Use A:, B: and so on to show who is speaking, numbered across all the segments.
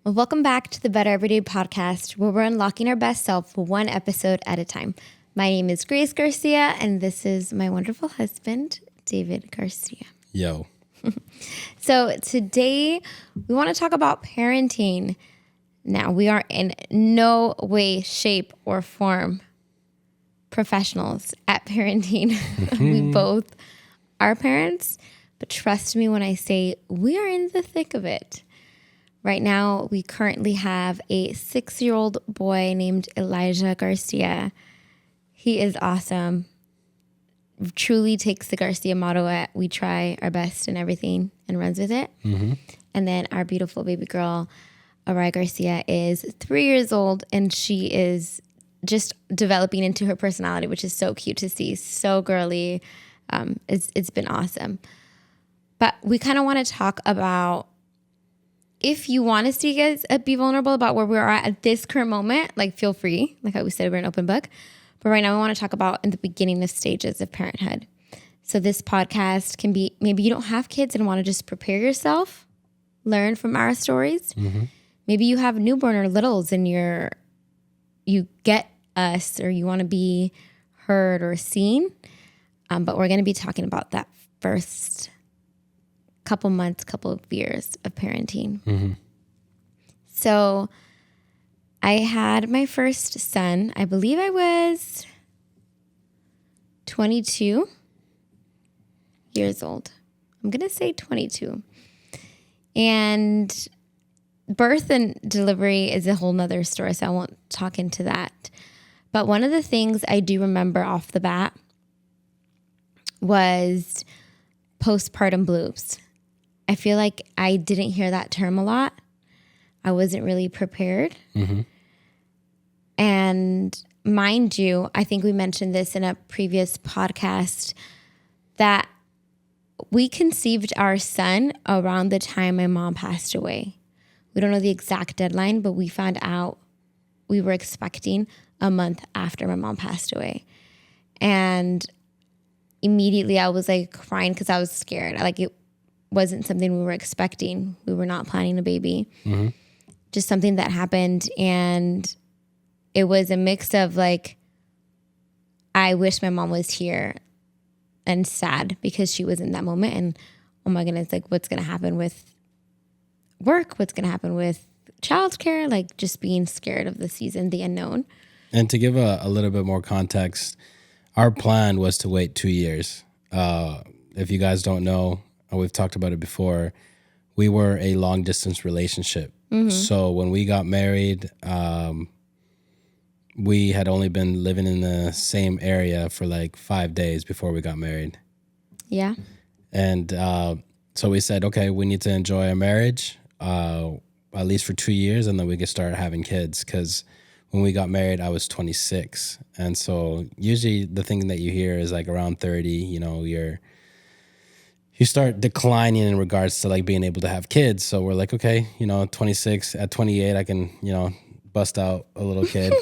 A: Well, welcome back to the Better Everyday podcast, where we're unlocking our best self one episode at a time. My name is Grace Garcia, and this is my wonderful husband, David Garcia.
B: Yo.
A: So today we want to talk about parenting. Now, we are in no way, shape, or form professionals at parenting. We both are parents, but trust me when I say we are in the thick of it. Right now, we currently have a 6-year-old boy named Elijah Garcia. He is awesome. Truly takes the Garcia motto at we try our best in everything and runs with it. Mm-hmm. And then our beautiful baby girl, Araya Garcia, is 3 years old, and she is just developing into her personality, which is so cute to see. So girly. It's been awesome. But we kind of want to talk about, if you want to see us be vulnerable about where we're at this current moment, like feel free. Like how we said, we're an open book. But right now we want to talk about in the beginning of stages of parenthood. So this podcast can be, maybe you don't have kids and want to just prepare yourself, learn from our stories. Mm-hmm. Maybe you have newborn or littles and you get us, or you want to be heard or seen. But we're going to be talking about that first couple months, couple of years of parenting. Mm-hmm. So I had my first son, I believe I was 22 years old. I'm going to say 22. And birth and delivery is a whole nother story, so I won't talk into that. But one of the things I do remember off the bat was postpartum blues. I feel like I didn't hear that term a lot. I wasn't really prepared. Mm-hmm. And mind you, I think we mentioned this in a previous podcast, that we conceived our son around the time my mom passed away. We don't know the exact deadline, but we found out we were expecting a month after my mom passed away. And immediately I was like crying because I was scared. It wasn't something we were expecting. We were not planning a baby. Mm-hmm. Just something that happened. And it was a mix of like, I wish my mom was here, and sad because she was in that moment. And oh my goodness, like what's going to happen with work? What's going to happen with childcare? Like just being scared of the season, the unknown.
B: And to give a little bit more context, our plan was to wait 2 years. If you guys don't know, we've talked about it before, we were a long distance relationship. Mm-hmm. So when we got married, we had only been living in the same area for like 5 days before we got married.
A: Yeah.
B: And so we said, okay, we need to enjoy our marriage, at least for 2 years, and then we could start having kids. Because when we got married, I was 26. And so usually the thing that you hear is like around 30, you start declining in regards to like being able to have kids. So we're like, okay, 26, at 28, I can, bust out a little kid.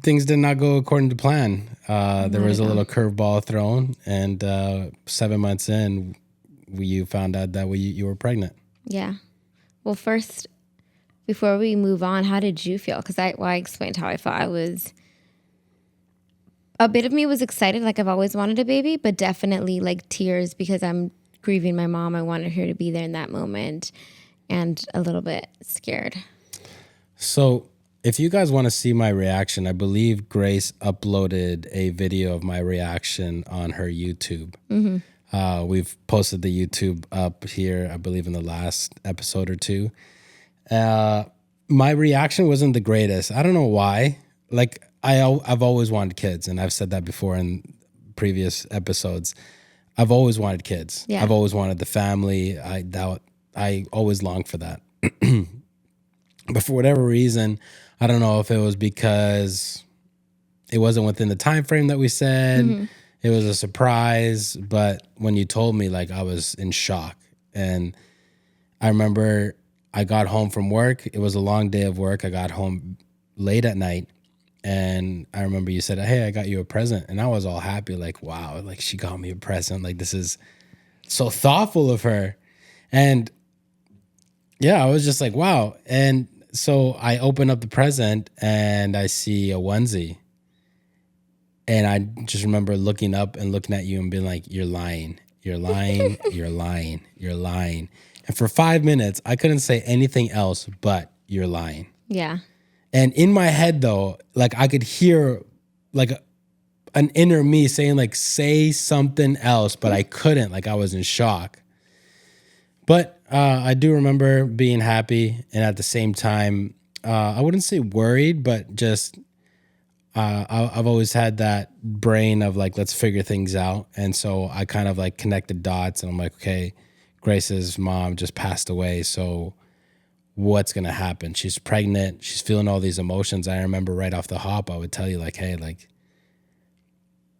B: Things did not go according to plan. There was a little curveball thrown, and 7 months in, you found out that you were pregnant.
A: Yeah. Well, first, before we move on, how did you feel? Because I explained how I felt. A bit of me was excited, like I've always wanted a baby, but definitely like tears because I'm grieving my mom. I wanted her to be there in that moment, and a little bit scared.
B: So if you guys want to see my reaction, I believe Grace uploaded a video of my reaction on her YouTube. Mm-hmm. We've posted the YouTube up here, I believe, in the last episode or two. My reaction wasn't the greatest. I don't know why. Like, I've always wanted kids, and I've said that before in previous episodes. I've always wanted kids. Yeah. I've always wanted the family. I always longed for that. But for whatever reason, I don't know if it was because it wasn't within the time frame that we said. Mm-hmm. It was a surprise. But when you told me, like, I was in shock. And I remember I got home from work. It was a long day of work. I got home late at night. And I remember you said, hey, I got you a present. And I was all happy, like, wow, like she got me a present. Like, this is so thoughtful of her. And yeah, I was just like, wow. And so I open up the present and I see a onesie. And I just remember looking up and looking at you and being like, you're lying. You're lying. You're lying. You're lying. And for 5 minutes, I couldn't say anything else but you're lying.
A: Yeah.
B: And in my head, though, like I could hear like an inner me saying like, say something else, but I couldn't. Like I was in shock. But I do remember being happy. And at the same time, I wouldn't say worried, but just I've always had that brain of like, let's figure things out. And so I kind of like connected dots and I'm like, okay, Grace's mom just passed away. So what's going to happen? She's pregnant. She's feeling all these emotions. I remember right off the hop, I would tell you like, hey, like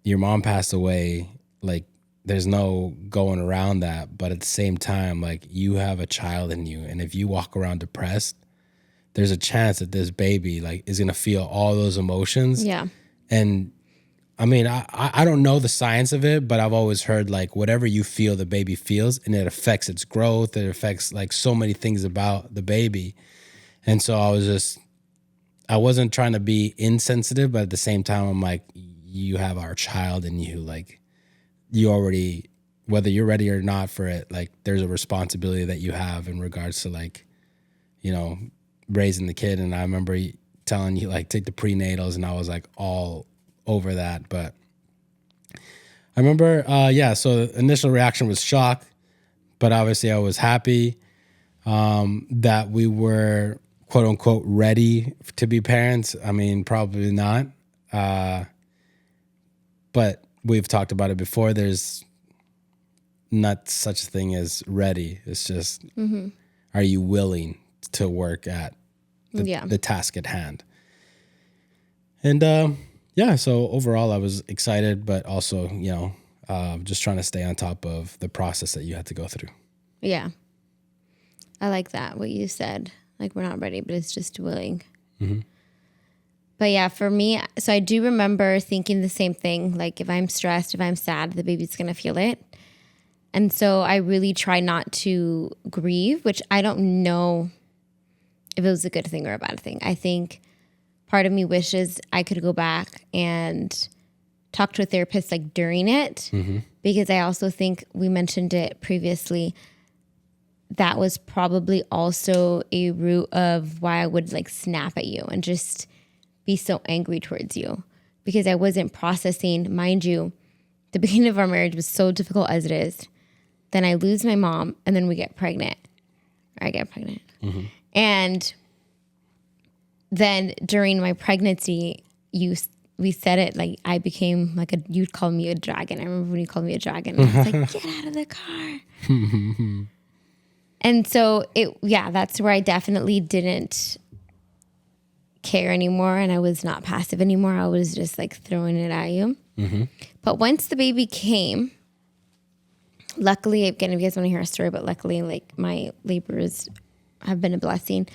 B: your mom passed away. Like there's no going around that. But at the same time, like you have a child in you. And if you walk around depressed, there's a chance that this baby like is going to feel all those emotions.
A: Yeah.
B: And I mean, I don't know the science of it, but I've always heard like whatever you feel, the baby feels, and it affects its growth. It affects like so many things about the baby. And so I wasn't trying to be insensitive, but at the same time, I'm like, you have our child in you. Like you already, whether you're ready or not for it, like there's a responsibility that you have in regards to like, you know, raising the kid. And I remember telling you like take the prenatals, and I was like all over that. But I remember so the initial reaction was shock, but obviously I was happy that we were quote unquote ready to be parents. I mean, probably not, but we've talked about it before. There's not such a thing as ready. It's just are you willing to work at the task at hand? And so overall I was excited, but also, you know, just trying to stay on top of the process that you had to go through.
A: Yeah. I like that, what you said. Like, we're not ready, but it's just willing. Mm-hmm. But yeah, for me, so I do remember thinking the same thing. Like, if I'm stressed, if I'm sad, the baby's going to feel it. And so I really try not to grieve, which I don't know if it was a good thing or a bad thing. I think part of me wishes I could go back and talk to a therapist like during it, because I also think we mentioned it previously. That was probably also a root of why I would like snap at you and just be so angry towards you, because I wasn't processing. Mind you, the beginning of our marriage was so difficult as it is. Then I lose my mom, and then we get pregnant. Or I get pregnant. And then during my pregnancy, we said it like I became like you'd call me a dragon. I remember when you called me a dragon. I was like, get out of the car. And so that's where I definitely didn't care anymore, and I was not passive anymore. I was just like throwing it at you. But once the baby came, luckily, again, if you guys want to hear a story, but luckily, like my labors have been a blessing.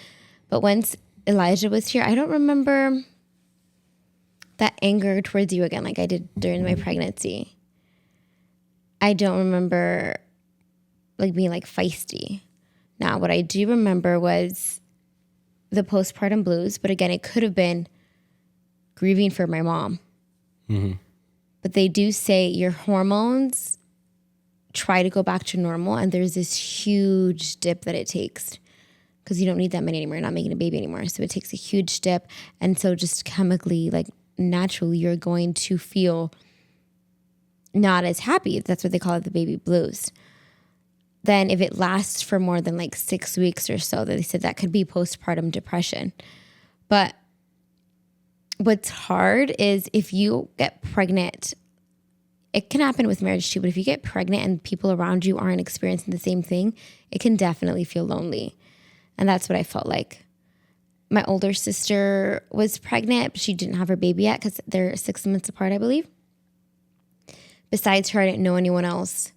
A: But once Elijah was here, I don't remember that anger towards you again, like I did during my pregnancy. I don't remember like being like feisty. Now, what I do remember was the postpartum blues, but again, it could have been grieving for my mom. But they do say your hormones try to go back to normal, and there's this huge dip that it takes because you don't need that many anymore. You're not making a baby anymore. So it takes a huge dip. And so just chemically, like naturally, you're going to feel not as happy. That's what they call it, the baby blues. Then if it lasts for more than like 6 weeks or so, they said that could be postpartum depression. But what's hard is if you get pregnant, it can happen with marriage too, but if you get pregnant and people around you aren't experiencing the same thing, it can definitely feel lonely. And that's what I felt like. My older sister was pregnant, but she didn't have her baby yet because they're 6 months apart, I believe. Besides her, I didn't know anyone else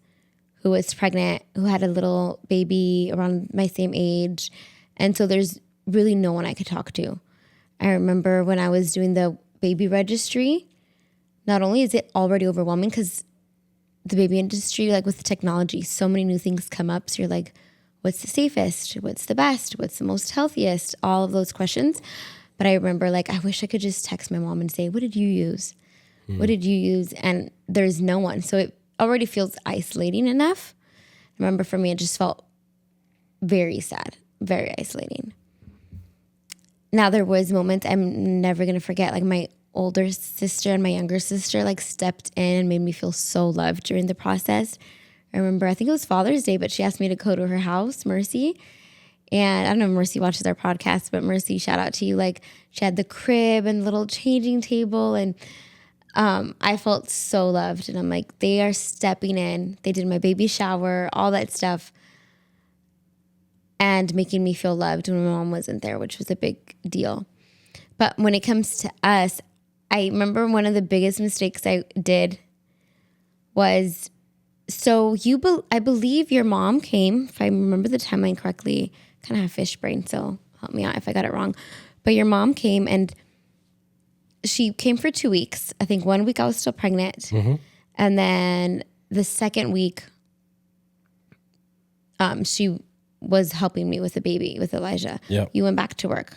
A: who was pregnant, who had a little baby around my same age. And so there's really no one I could talk to. I remember when I was doing the baby registry, not only is it already overwhelming because the baby industry, like with technology, so many new things come up. So you're like, what's the safest? What's the best? What's the most healthiest? All of those questions. But I remember like, I wish I could just text my mom and say, what did you use? What did you use? And there's no one. So it already feels isolating enough. I remember for me, it just felt very sad, very isolating. Now there was moments I'm never going to forget. Like my older sister and my younger sister like stepped in and made me feel so loved during the process. I remember, I think it was Father's Day, but she asked me to go to her house, Mercy. And I don't know if Mercy watches our podcast, but Mercy, shout out to you. Like she had the crib and little changing table, and I felt so loved. And I'm like, they are stepping in. They did my baby shower, all that stuff, and making me feel loved when my mom wasn't there, which was a big deal. But when it comes to us, I remember one of the biggest mistakes I did was, I believe your mom came, if I remember the timeline correctly, kind of have fish brain, so help me out if I got it wrong. But your mom came, and she came for 2 weeks. I think 1 week I was still pregnant. And then the second week, she was helping me with the baby, with Elijah.
B: Yep.
A: You went back to work.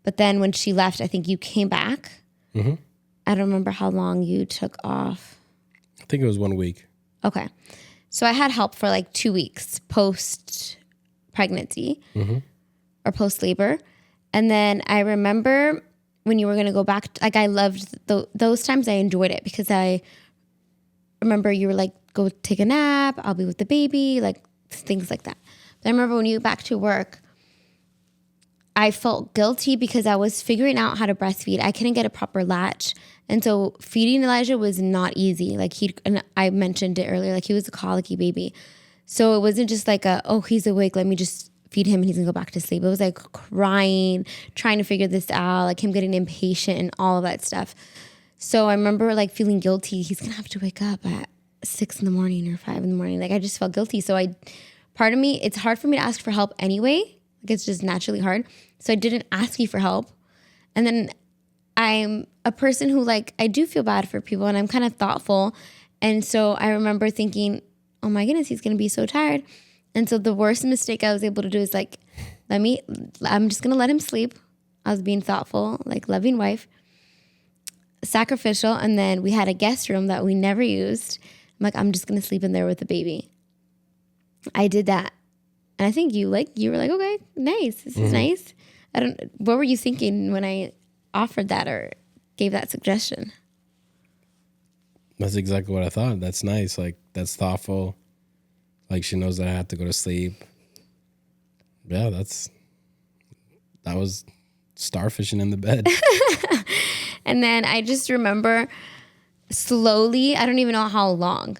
A: But then when she left, I think you came back. I don't remember how long you took off.
B: I think it was 1 week.
A: Okay. So I had help for like 2 weeks post pregnancy or post labor. And then I remember when you were going to go back, like I loved those times. I enjoyed it because I remember you were like, go take a nap. I'll be with the baby, like things like that. But I remember when you went back to work, I felt guilty because I was figuring out how to breastfeed. I couldn't get a proper latch. And so feeding Elijah was not easy. Like and I mentioned it earlier, like he was a colicky baby. So it wasn't just like he's awake, let me just feed him and he's gonna go back to sleep. It was like crying, trying to figure this out, like him getting impatient and all of that stuff. So I remember like feeling guilty. He's gonna have to wake up at 6 in the morning or 5 in the morning. Like I just felt guilty. So part of me, it's hard for me to ask for help anyway. Like it's just naturally hard. So I didn't ask you for help. And then I'm a person who like, I do feel bad for people and I'm kind of thoughtful. And so I remember thinking, oh my goodness, he's going to be so tired. And so the worst mistake I was able to do is like, I'm just going to let him sleep. I was being thoughtful, like loving wife, sacrificial. And then we had a guest room that we never used. I'm like, I'm just going to sleep in there with the baby. I did that. And I think you were like, okay, nice. This is nice. What were you thinking when I offered that or gave that suggestion?
B: That's exactly what I thought. That's nice. Like, that's thoughtful. Like, she knows that I have to go to sleep. Yeah, that was starfishing in the bed.
A: And then I just remember slowly, I don't even know how long.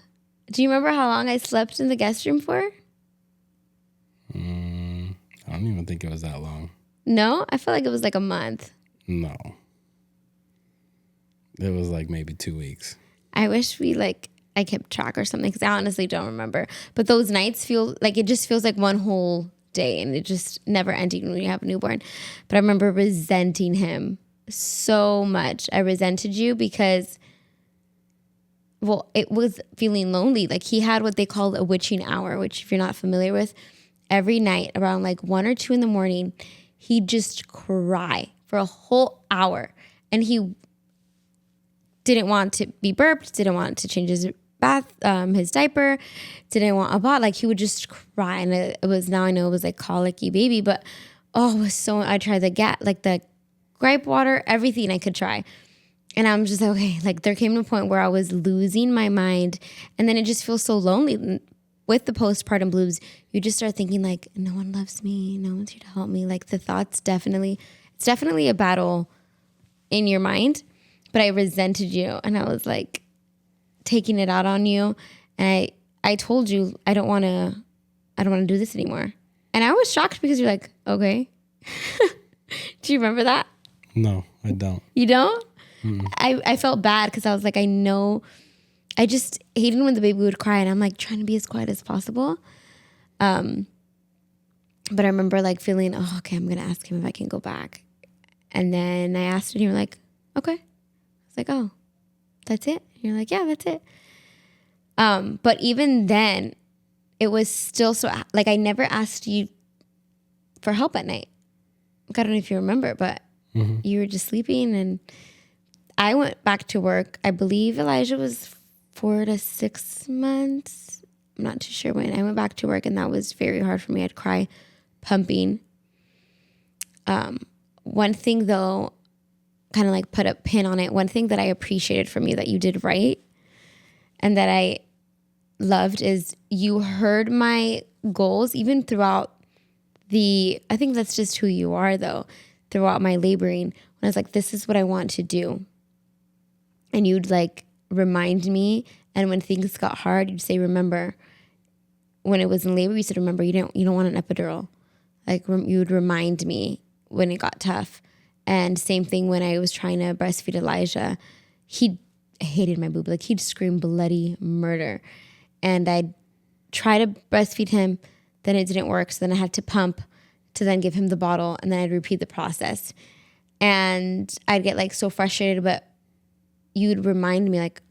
A: Do you remember how long I slept in the guest room for?
B: I don't even think it was that long.
A: No? I felt like it was like a month.
B: No. It was like maybe 2 weeks.
A: I wish I kept track or something because I honestly don't remember. But those nights feel like, it just feels like one whole day and it just never ending when you have a newborn. But I remember resenting him so much. I resented you because, well, it was feeling lonely. Like he had what they call a witching hour, which if you're not familiar with, every night around like 1 or 2 in the morning, he'd just cry for a whole hour. And he didn't want to be burped, didn't want to change his his diaper, didn't want a bottle. Like he would just cry. And it was, now I know it was like colicky baby, but it was so, I tried the gripe water, everything I could try. And I'm just okay. Like there came to a point where I was losing my mind. And then it just feels so lonely. With the postpartum blues, you just start thinking like, no one loves me. No one's here to help me. Like the thoughts it's definitely a battle in your mind, but I resented you and I was like taking it out on you. And I told you, I don't want to do this anymore. And I was shocked because you're like, okay. Do you remember that?
B: No, I don't.
A: You don't? I felt bad because I was like, I know. I just hated when the baby would cry and I'm like trying to be as quiet as possible. But I remember like feeling, okay, I'm going to ask him if I can go back. And then I asked and you were like, okay. I was like, oh, that's it? And you're like, yeah, that's it. But even then, it was still so, like, I never asked you for help at night. I don't know if you remember, but you were just sleeping, and I went back to work. I believe Elijah was 4 to 6 months. I'm not too sure when. I went back to work, and that was very hard for me. I'd cry pumping. One thing, though, kind of like put a pin on it. One thing that I appreciated from you that you did right and that I loved is you heard my goals even throughout I think that's just who you are, though, throughout my laboring. When I was like, this is what I want to do. And you'd like remind me. And when things got hard, you'd say, remember, when it was in labor, you said, remember, you don't want an epidural. Like you would remind me when it got tough. And same thing when I was trying to breastfeed Elijah. He hated my boob. Like he'd scream bloody murder. And I'd try to breastfeed him. Then it didn't work. So then I had to pump to then give him the bottle. And then I'd repeat the process. And I'd get like so frustrated, but you'd remind me like,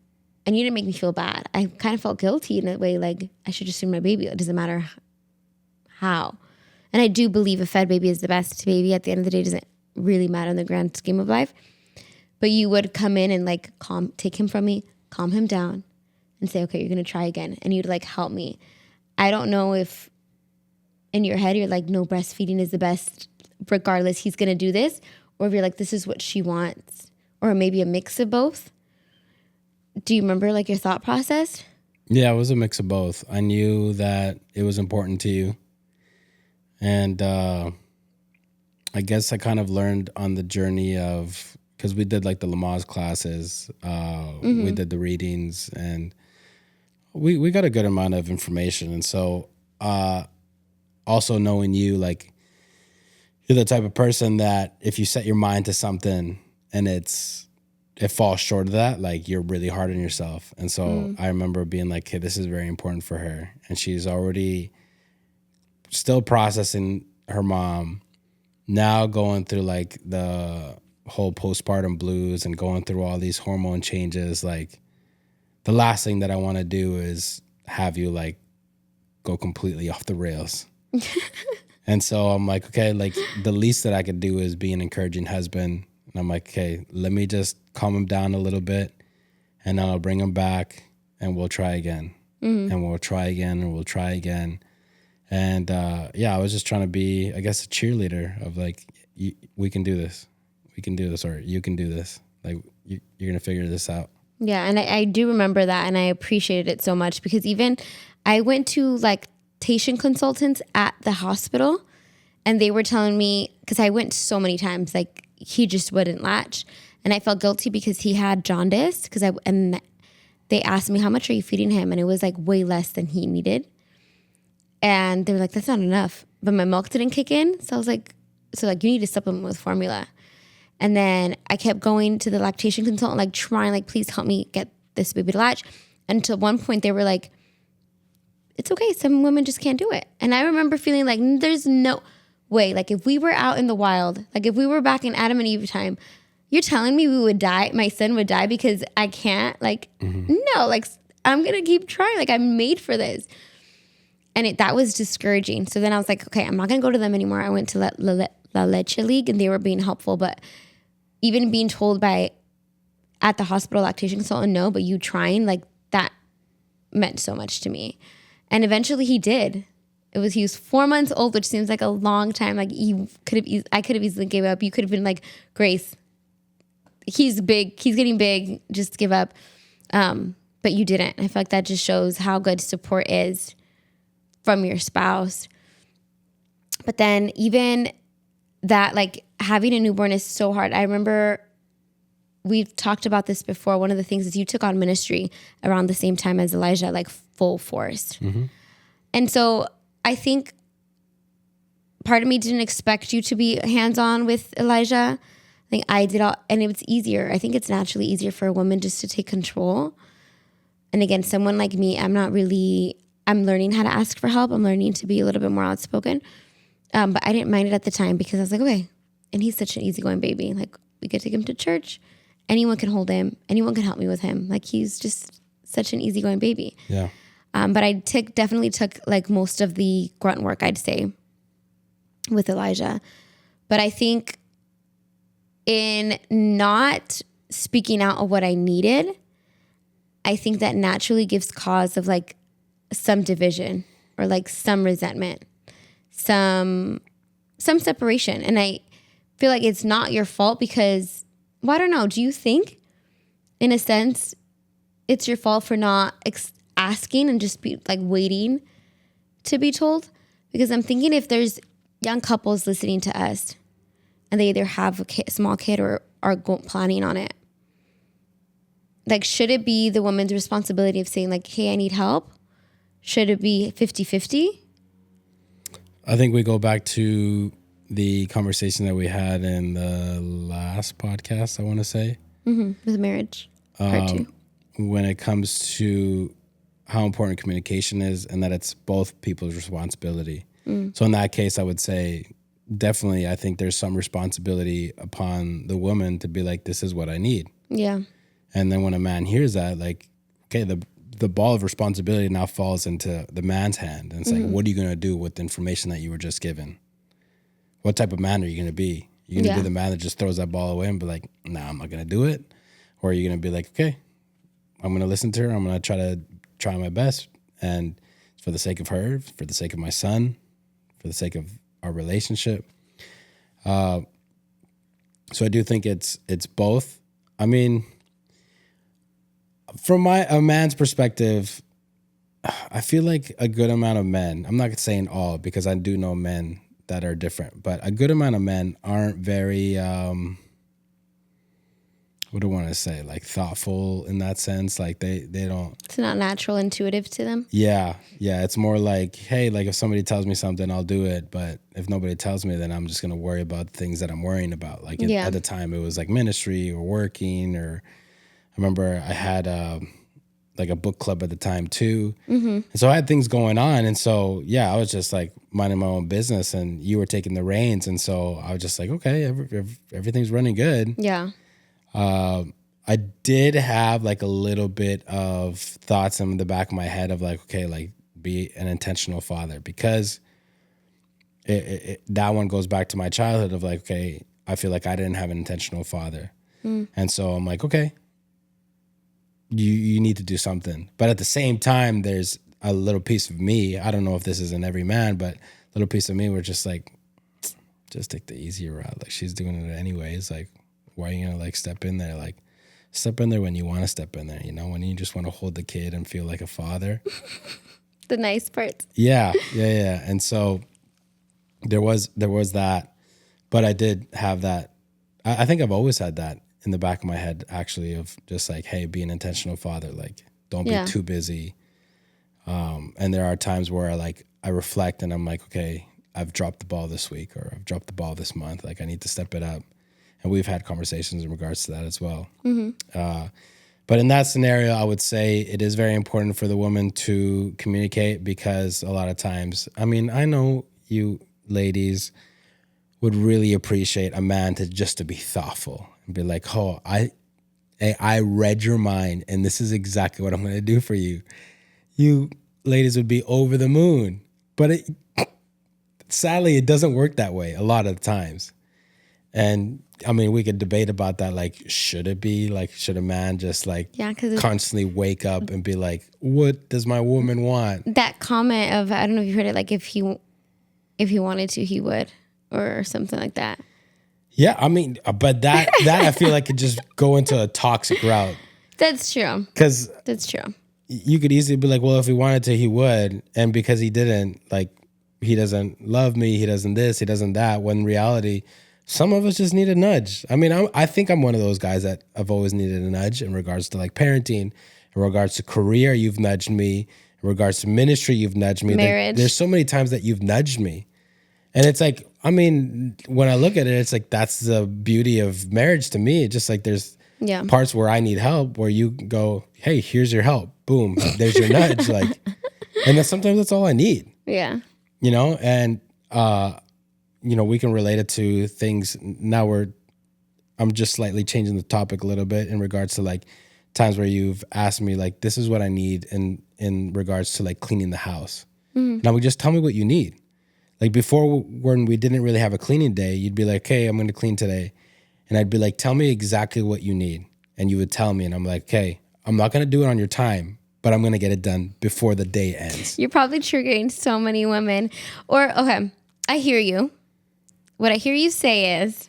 A: and you didn't make me feel bad. I kind of felt guilty in a way, like I should just feed my baby. It doesn't matter how. And I do believe a fed baby is the best baby. At the end of the day, it doesn't really matter in the grand scheme of life. But you would come in and like take him from me, calm him down, and say, okay, you're going to try again. And you'd like help me. I don't know if in your head you're like, no, breastfeeding is the best regardless, he's going to do this. Or if you're like, this is what she wants. Or maybe a mix of both. Do you remember like your thought process?
B: Yeah, it was a mix of both. I knew that it was important to you. And I guess I kind of learned on the journey of, because we did like the Lamaze classes, we did the readings, and we got a good amount of information. And so also knowing you, like you're the type of person that if you set your mind to something and it falls short of that, like you're really hard on yourself. And so I remember being like, hey, this is very important for her. And she's already still processing her mom, now going through like the whole postpartum blues and going through all these hormone changes. Like the last thing that I want to do is have you like go completely off the rails. And so I'm like, okay, like the least that I could do is be an encouraging husband. And I'm like, okay, let me just calm him down a little bit, and then I'll bring him back and we'll try again. And we'll try again and we'll try again. And yeah, I was just trying to be, I guess, a cheerleader of like, we can do this. We can do this, or you can do this. Like, you're going to figure this out.
A: Yeah, and I do remember that, and I appreciated it so much because even I went to lactation consultants at the hospital, and they were telling me, because I went so many times, like he just wouldn't latch. And I felt guilty because he had jaundice, and they asked me, how much are you feeding him? And it was like way less than he needed. And they were like, that's not enough. But my milk didn't kick in. So I was like, you need to supplement with formula. And then I kept going to the lactation consultant, like trying, like, please help me get this baby to latch. Until one point they were like, it's okay. Some women just can't do it. And I remember feeling like there's no way. Like if we were out in the wild, like if we were back in Adam and Eve time, you're telling me we would die, my son would die because I can't? Like, no, like I'm going to keep trying. Like I'm made for this. And that was discouraging. So then I was like, okay, I'm not going to go to them anymore. I went to La Leche League, and they were being helpful. But even being told at the hospital lactation consultant, no, but you trying, like that meant so much to me. And eventually he did. He was 4 months old, which seems like a long time. Like I could have easily gave up. You could have been like, Grace, he's big, he's getting big, just give up. But you didn't. I feel like that just shows how good support is from your spouse. But then even that, like having a newborn is so hard. I remember we've talked about this before. One of the things is you took on ministry around the same time as Elijah, like full force. And so I think part of me didn't expect you to be hands-on with Elijah. I think I did all, and it's easier. I think it's naturally easier for a woman just to take control. And again, someone like me, I'm learning how to ask for help. I'm learning to be a little bit more outspoken. But I didn't mind it at the time because I was like, okay. And he's such an easygoing baby. Like we could take him to church. Anyone can hold him. Anyone can help me with him. Like he's just such an easygoing baby.
B: Yeah.
A: But I definitely took like most of the grunt work, I'd say, with Elijah. But I think in not speaking out of what I needed, I think that naturally gives cause of like some division or like some resentment, some separation. And I feel like it's not your fault because, well, I don't know. Do you think, in a sense, it's your fault for not asking and just be like waiting to be told? Because I'm thinking if there's young couples listening to us and they either have a small kid or are planning on it, like, should it be the woman's responsibility of saying like, hey, I need help? Should it be 50-50?
B: I think we go back to the conversation that we had in the last podcast, I want to say.
A: With marriage, part 2.
B: When it comes to how important communication is and that it's both people's responsibility. So in that case, I would say definitely I think there's some responsibility upon the woman to be like, this is what I need.
A: Yeah.
B: And then when a man hears that, like, okay, the ball of responsibility now falls into the man's hand. And it's like, what are you going to do with the information that you were just given? What type of man are you going to be? You're going to be the man that just throws that ball away and be like, nah, I'm not going to do it? Or are you going to be like, okay, I'm going to listen to her. I'm going to try my best. And for the sake of her, for the sake of my son, for the sake of our relationship. So I do think it's both. I mean, from a man's perspective, I feel like a good amount of men, I'm not saying all because I do know men that are different, but a good amount of men aren't very, what do I want to say? Like thoughtful in that sense. Like they don't.
A: It's not natural, intuitive to them.
B: Yeah. It's more like, hey, like if somebody tells me something, I'll do it. But if nobody tells me, then I'm just going to worry about things that I'm worrying about. Like at the time it was like ministry or working, or I remember I had like a book club at the time too. And so I had things going on. And so, yeah, I was just like minding my own business and you were taking the reins. And so I was just like, okay, everything's running good.
A: Yeah.
B: I did have like a little bit of thoughts in the back of my head of like, okay, like be an intentional father, because that one goes back to my childhood of like, okay, I feel like I didn't have an intentional father. And so I'm like, okay, you need to do something. But at the same time, there's a little piece of me, I don't know if this is in every man, but a little piece of me were just like, just take the easier route. Like she's doing it anyways. Like, why are you gonna like step in there? Like step in there when you want to step in there, you know, when you just want to hold the kid and feel like a father.
A: The nice parts.
B: Yeah. And so there was that, but I did have that. I think I've always had that in the back of my head, actually, of just like, hey, be an intentional father. Like, don't be too busy. And there are times where I reflect and I'm like, okay, I've dropped the ball this week, or I've dropped the ball this month. Like I need to step it up. And we've had conversations in regards to that as well. But in that scenario, I would say it is very important for the woman to communicate, because a lot of times, I mean, I know you ladies would really appreciate a man to be thoughtful and be like, oh, I read your mind and this is exactly what I'm going to do for you. You ladies would be over the moon. But sadly, it doesn't work that way a lot of the times. And I mean, we could debate about that. Like, should it be like, should a man just like constantly wake up and be like, what does my woman want?
A: That comment of, I don't know if you heard it, like if he wanted to, he would, or something like that.
B: Yeah, I mean, but that I feel like could just go into a toxic route.
A: That's true.
B: Because
A: that's true.
B: You could easily be like, well, if he wanted to, he would. And because he didn't, like, he doesn't love me, he doesn't this, he doesn't that. When in reality, some of us just need a nudge. I mean, I think I'm one of those guys that I've always needed a nudge in regards to like parenting, in regards to career, you've nudged me. In regards to ministry, you've nudged me.
A: Marriage.
B: There's so many times that you've nudged me. And it's like, I mean, when I look at it, it's like, that's the beauty of marriage to me. It's just like, there's parts where I need help where you go, hey, here's your help. Boom. There's your nudge. Like, and sometimes that's all I need.
A: Yeah.
B: You know, and, you know, we can relate it to things. Now I'm just slightly changing the topic a little bit in regards to like times where you've asked me like, this is what I need in regards to like cleaning the house. And I would just tell me what you need. Like before, when we didn't really have a cleaning day, you'd be like, hey, I'm going to clean today. And I'd be like, tell me exactly what you need. And you would tell me, and I'm like, okay, I'm not going to do it on your time, but I'm going to get it done before the day ends.
A: You're probably triggering so many women. Or, okay, I hear you. What I hear you say is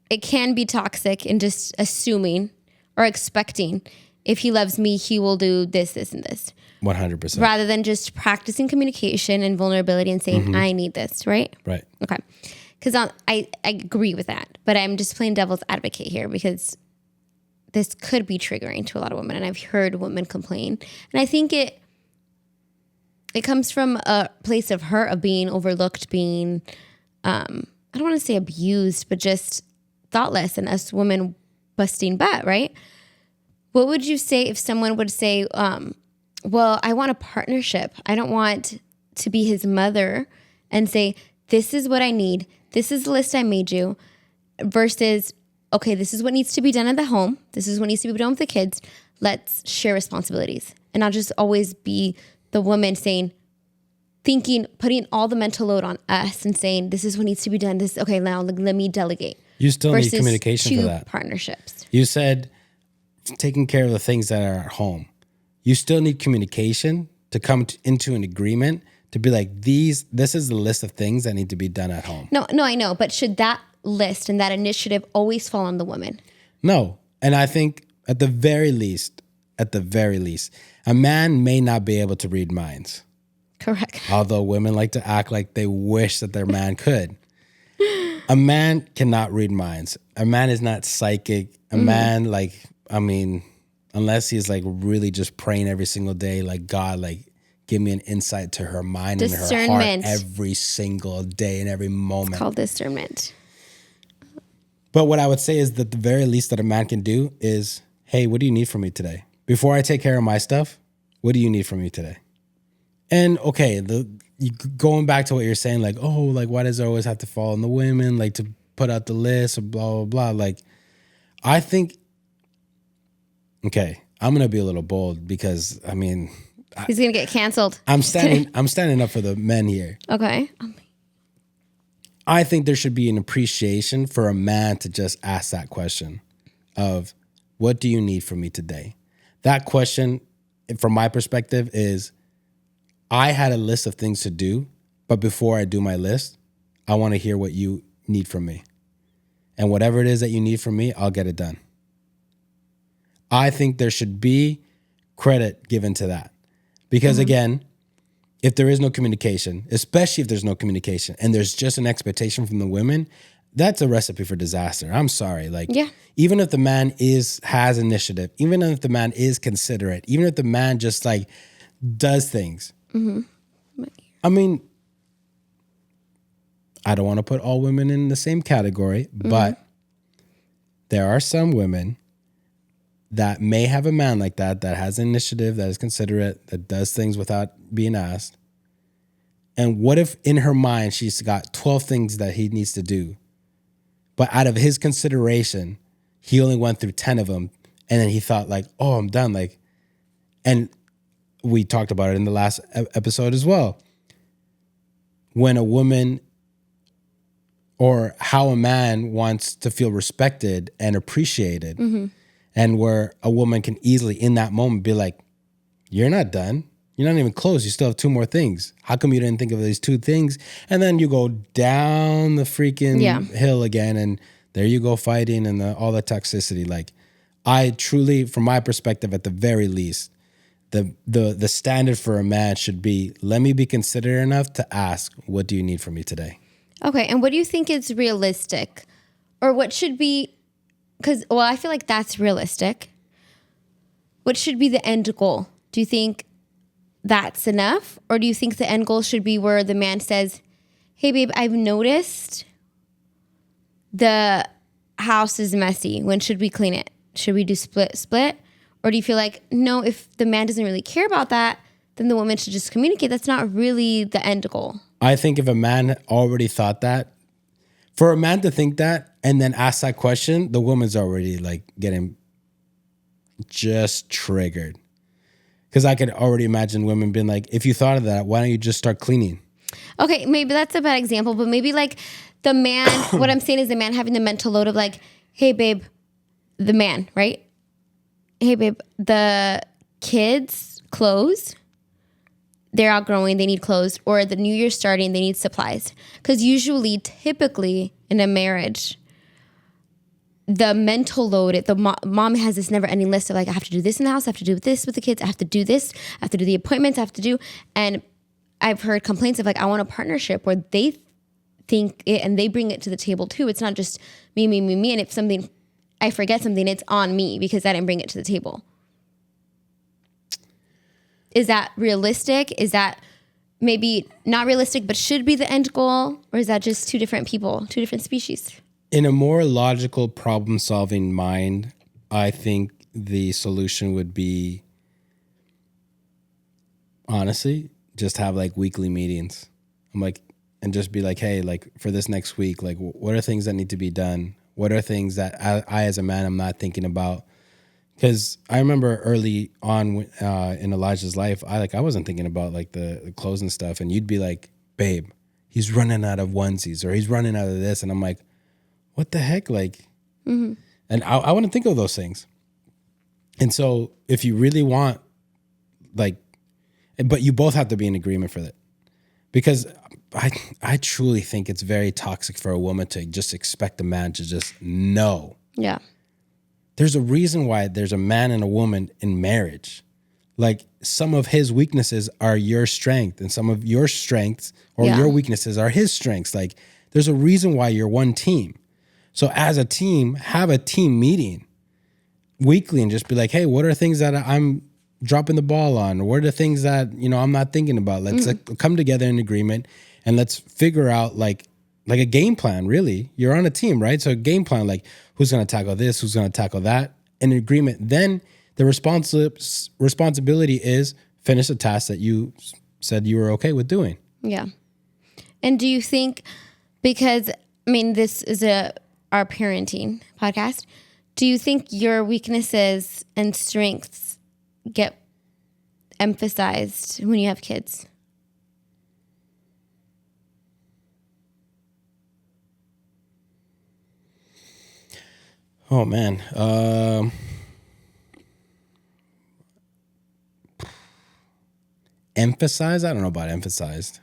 A: it can be toxic in just assuming or expecting if he loves me, he will do this, this, and this.
B: 100%.
A: Rather than just practicing communication and vulnerability and saying, I need this, right?
B: Right.
A: Okay. Because I agree with that. But I'm just playing devil's advocate here because this could be triggering to a lot of women. And I've heard women complain. And I think it comes from a place of hurt, of being overlooked, being, I don't want to say abused, but just thoughtless, and us women busting butt, right? What would you say if someone would say, well, I want a partnership. I don't want to be his mother and say, this is what I need. This is the list I made you versus, okay, this is what needs to be done at the home. This is what needs to be done with the kids. Let's share responsibilities and not just always be the woman saying, thinking, putting all the mental load on us and saying, this is what needs to be done. This, okay, now let me delegate.
B: You still need
A: versus
B: communication for that.
A: Partnerships.
B: You said taking care of the things that are at home. You still need communication to come into an agreement to be like, this is the list of things that need to be done at home.
A: No, I know. But should that list and that initiative always fall on the woman?
B: No. And I think at the very least, a man may not be able to read minds.
A: Correct.
B: Although women like to act like they wish that their man could. A man cannot read minds. A man is not psychic. A man, unless he's like really just praying every single day, like, God, like, give me an insight to her mind and her heart every single day and every moment.
A: It's called discernment.
B: But what I would say is that the very least that a man can do is, hey, what do you need from me today? Before I take care of my stuff, what do you need from me today? And okay, going back to what you're saying, like, oh, like, why does it always have to fall on the women, like, to put out the list or blah, blah, blah. Like, I think, okay, I'm going to be a little bold because, I mean,
A: he's going to get canceled.
B: I'm standing up for the men here.
A: Okay.
B: I think there should be an appreciation for a man to just ask that question of, what do you need from me today? That question, from my perspective, is, I had a list of things to do, but before I do my list, I want to hear what you need from me. And whatever it is that you need from me, I'll get it done. I think there should be credit given to that. Because again, if there is no communication, especially if there's no communication and there's just an expectation from the women, that's a recipe for disaster. I'm sorry. Like, even if the man has initiative, even if the man is considerate, even if the man just like does things. I mean, I don't want to put all women in the same category, but there are some women that may have a man like that has initiative, that is considerate, that does things without being asked. And what if in her mind she's got 12 things that he needs to do, but out of his consideration, he only went through 10 of them, and then he thought like, oh, I'm done. Like, and we talked about it in the last episode as well. When a woman, or how a man wants to feel respected and appreciated, and where a woman can easily in that moment be like, you're not done. You're not even close. You still have 2 more things. How come you didn't think of these 2 things? And then you go down the freaking hill again, and there you go fighting and all the toxicity. Like, I truly, from my perspective, at the very least, the standard for a man should be, let me be considerate enough to ask, what do you need from me today?
A: Okay, and what do you think is realistic? Or what should be, because, well, I feel like that's realistic. What should be the end goal? Do you think that's enough? Or do you think the end goal should be where the man says, hey, babe, I've noticed the house is messy. When should we clean it? Should we do split? Or do you feel like, no, if the man doesn't really care about that, then the woman should just communicate? That's not really the end goal.
B: I think if a man already thought that, for a man to think that and then ask that question, the woman's already like getting just triggered. Because I could already imagine women being like, if you thought of that, why don't you just start cleaning?
A: Okay, maybe that's a bad example, but maybe like the man, what I'm saying is the man having the mental load of like, hey, babe, the man, right? Hey, babe, the kids' clothes, they're outgrowing, they need clothes, or the new year's starting, they need supplies. Because usually, typically in a marriage, the mental load, mom has this never ending list of like, I have to do this in the house, I have to do this with the kids, I have to do this, I have to do the appointments, I have to do, and I've heard complaints of like, I want a partnership where they think it and they bring it to the table too. It's not just me. And if something, I forget something, it's on me because I didn't bring it to the table. Is that realistic? Is that maybe not realistic, but should be the end goal? Or is that just two different people, two different species?
B: In a more logical problem-solving mind, I think the solution would be, honestly, just have like weekly meetings. I'm like, and just be like, hey, like for this next week, like what are things that need to be done? What are things that I as a man, I'm not thinking about? Because I remember early on in Elijah's life, I wasn't thinking about like the clothes and stuff. And you'd be like, babe, he's running out of onesies or he's running out of this. And I'm like, what the heck? Like, and I want to think of those things. And so if you really want, like, but you both have to be in agreement for that. Because I truly think it's very toxic for a woman to just expect a man to just know.
A: Yeah.
B: There's a reason why there's a man and a woman in marriage. Like some of his weaknesses are your strength and some of your strengths or your weaknesses are his strengths. Like there's a reason why you're one team. So as a team, have a team meeting weekly and just be like, hey, what are things that I'm dropping the ball on? Or what are the things that, I'm not thinking about? Let's come together in agreement and let's figure out like a game plan, really. You're on a team, right? So a game plan, like who's going to tackle this, who's going to tackle that, in agreement. Then the responsibility is finish a task that you said you were okay with doing.
A: Yeah. And do you think, because, this is our parenting podcast, do you think your weaknesses and strengths get emphasized when you have kids?
B: Oh, man. Emphasize? I don't know about emphasized.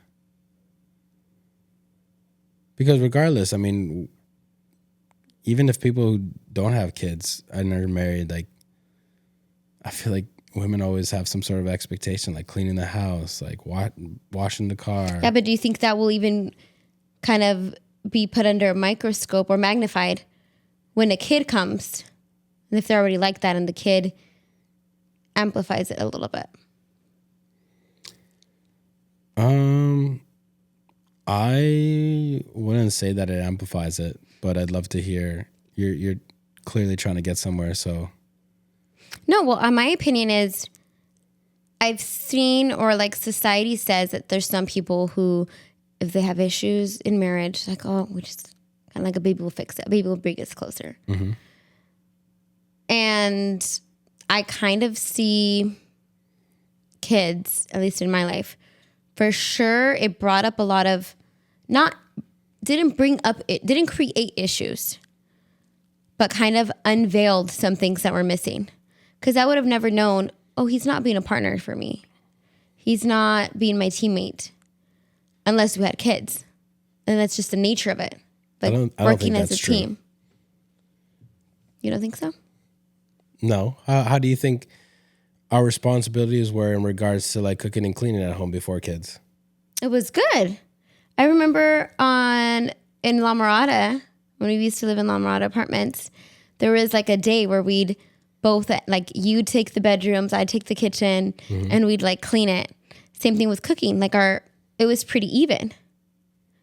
B: Because regardless, even if people who don't have kids and are married, like, I feel like women always have some sort of expectation, like cleaning the house, like washing the car.
A: Yeah, but do you think that will even kind of be put under a microscope or magnified when a kid comes? And if they're already like that and the kid amplifies it a little bit?
B: I wouldn't say that it amplifies it, but I'd love to hear. You're clearly trying to get somewhere, so.
A: No, well, my opinion is I've seen, or like society says that there's some people who, if they have issues in marriage, like, oh, we just kind of like a baby will fix it. A baby will bring us closer. Mm-hmm. And I kind of see kids, at least in my life, for sure it brought up a lot of, didn't create issues, but kind of unveiled some things that were missing. Because I would have never known, oh, he's not being a partner for me. He's not being my teammate unless we had kids. And that's just the nature of it. Like
B: I don't
A: working
B: think
A: as a
B: that's true.
A: team. You don't think so?
B: No. How do you think our responsibilities were in regards to like cooking and cleaning at home before kids?
A: It was good. I remember in La Mirada, when we used to live in La Mirada apartments, there was like a day where we'd both, like, you'd take the bedrooms, I'd take the kitchen, and we'd like clean it. Same thing with cooking. Like it was pretty even.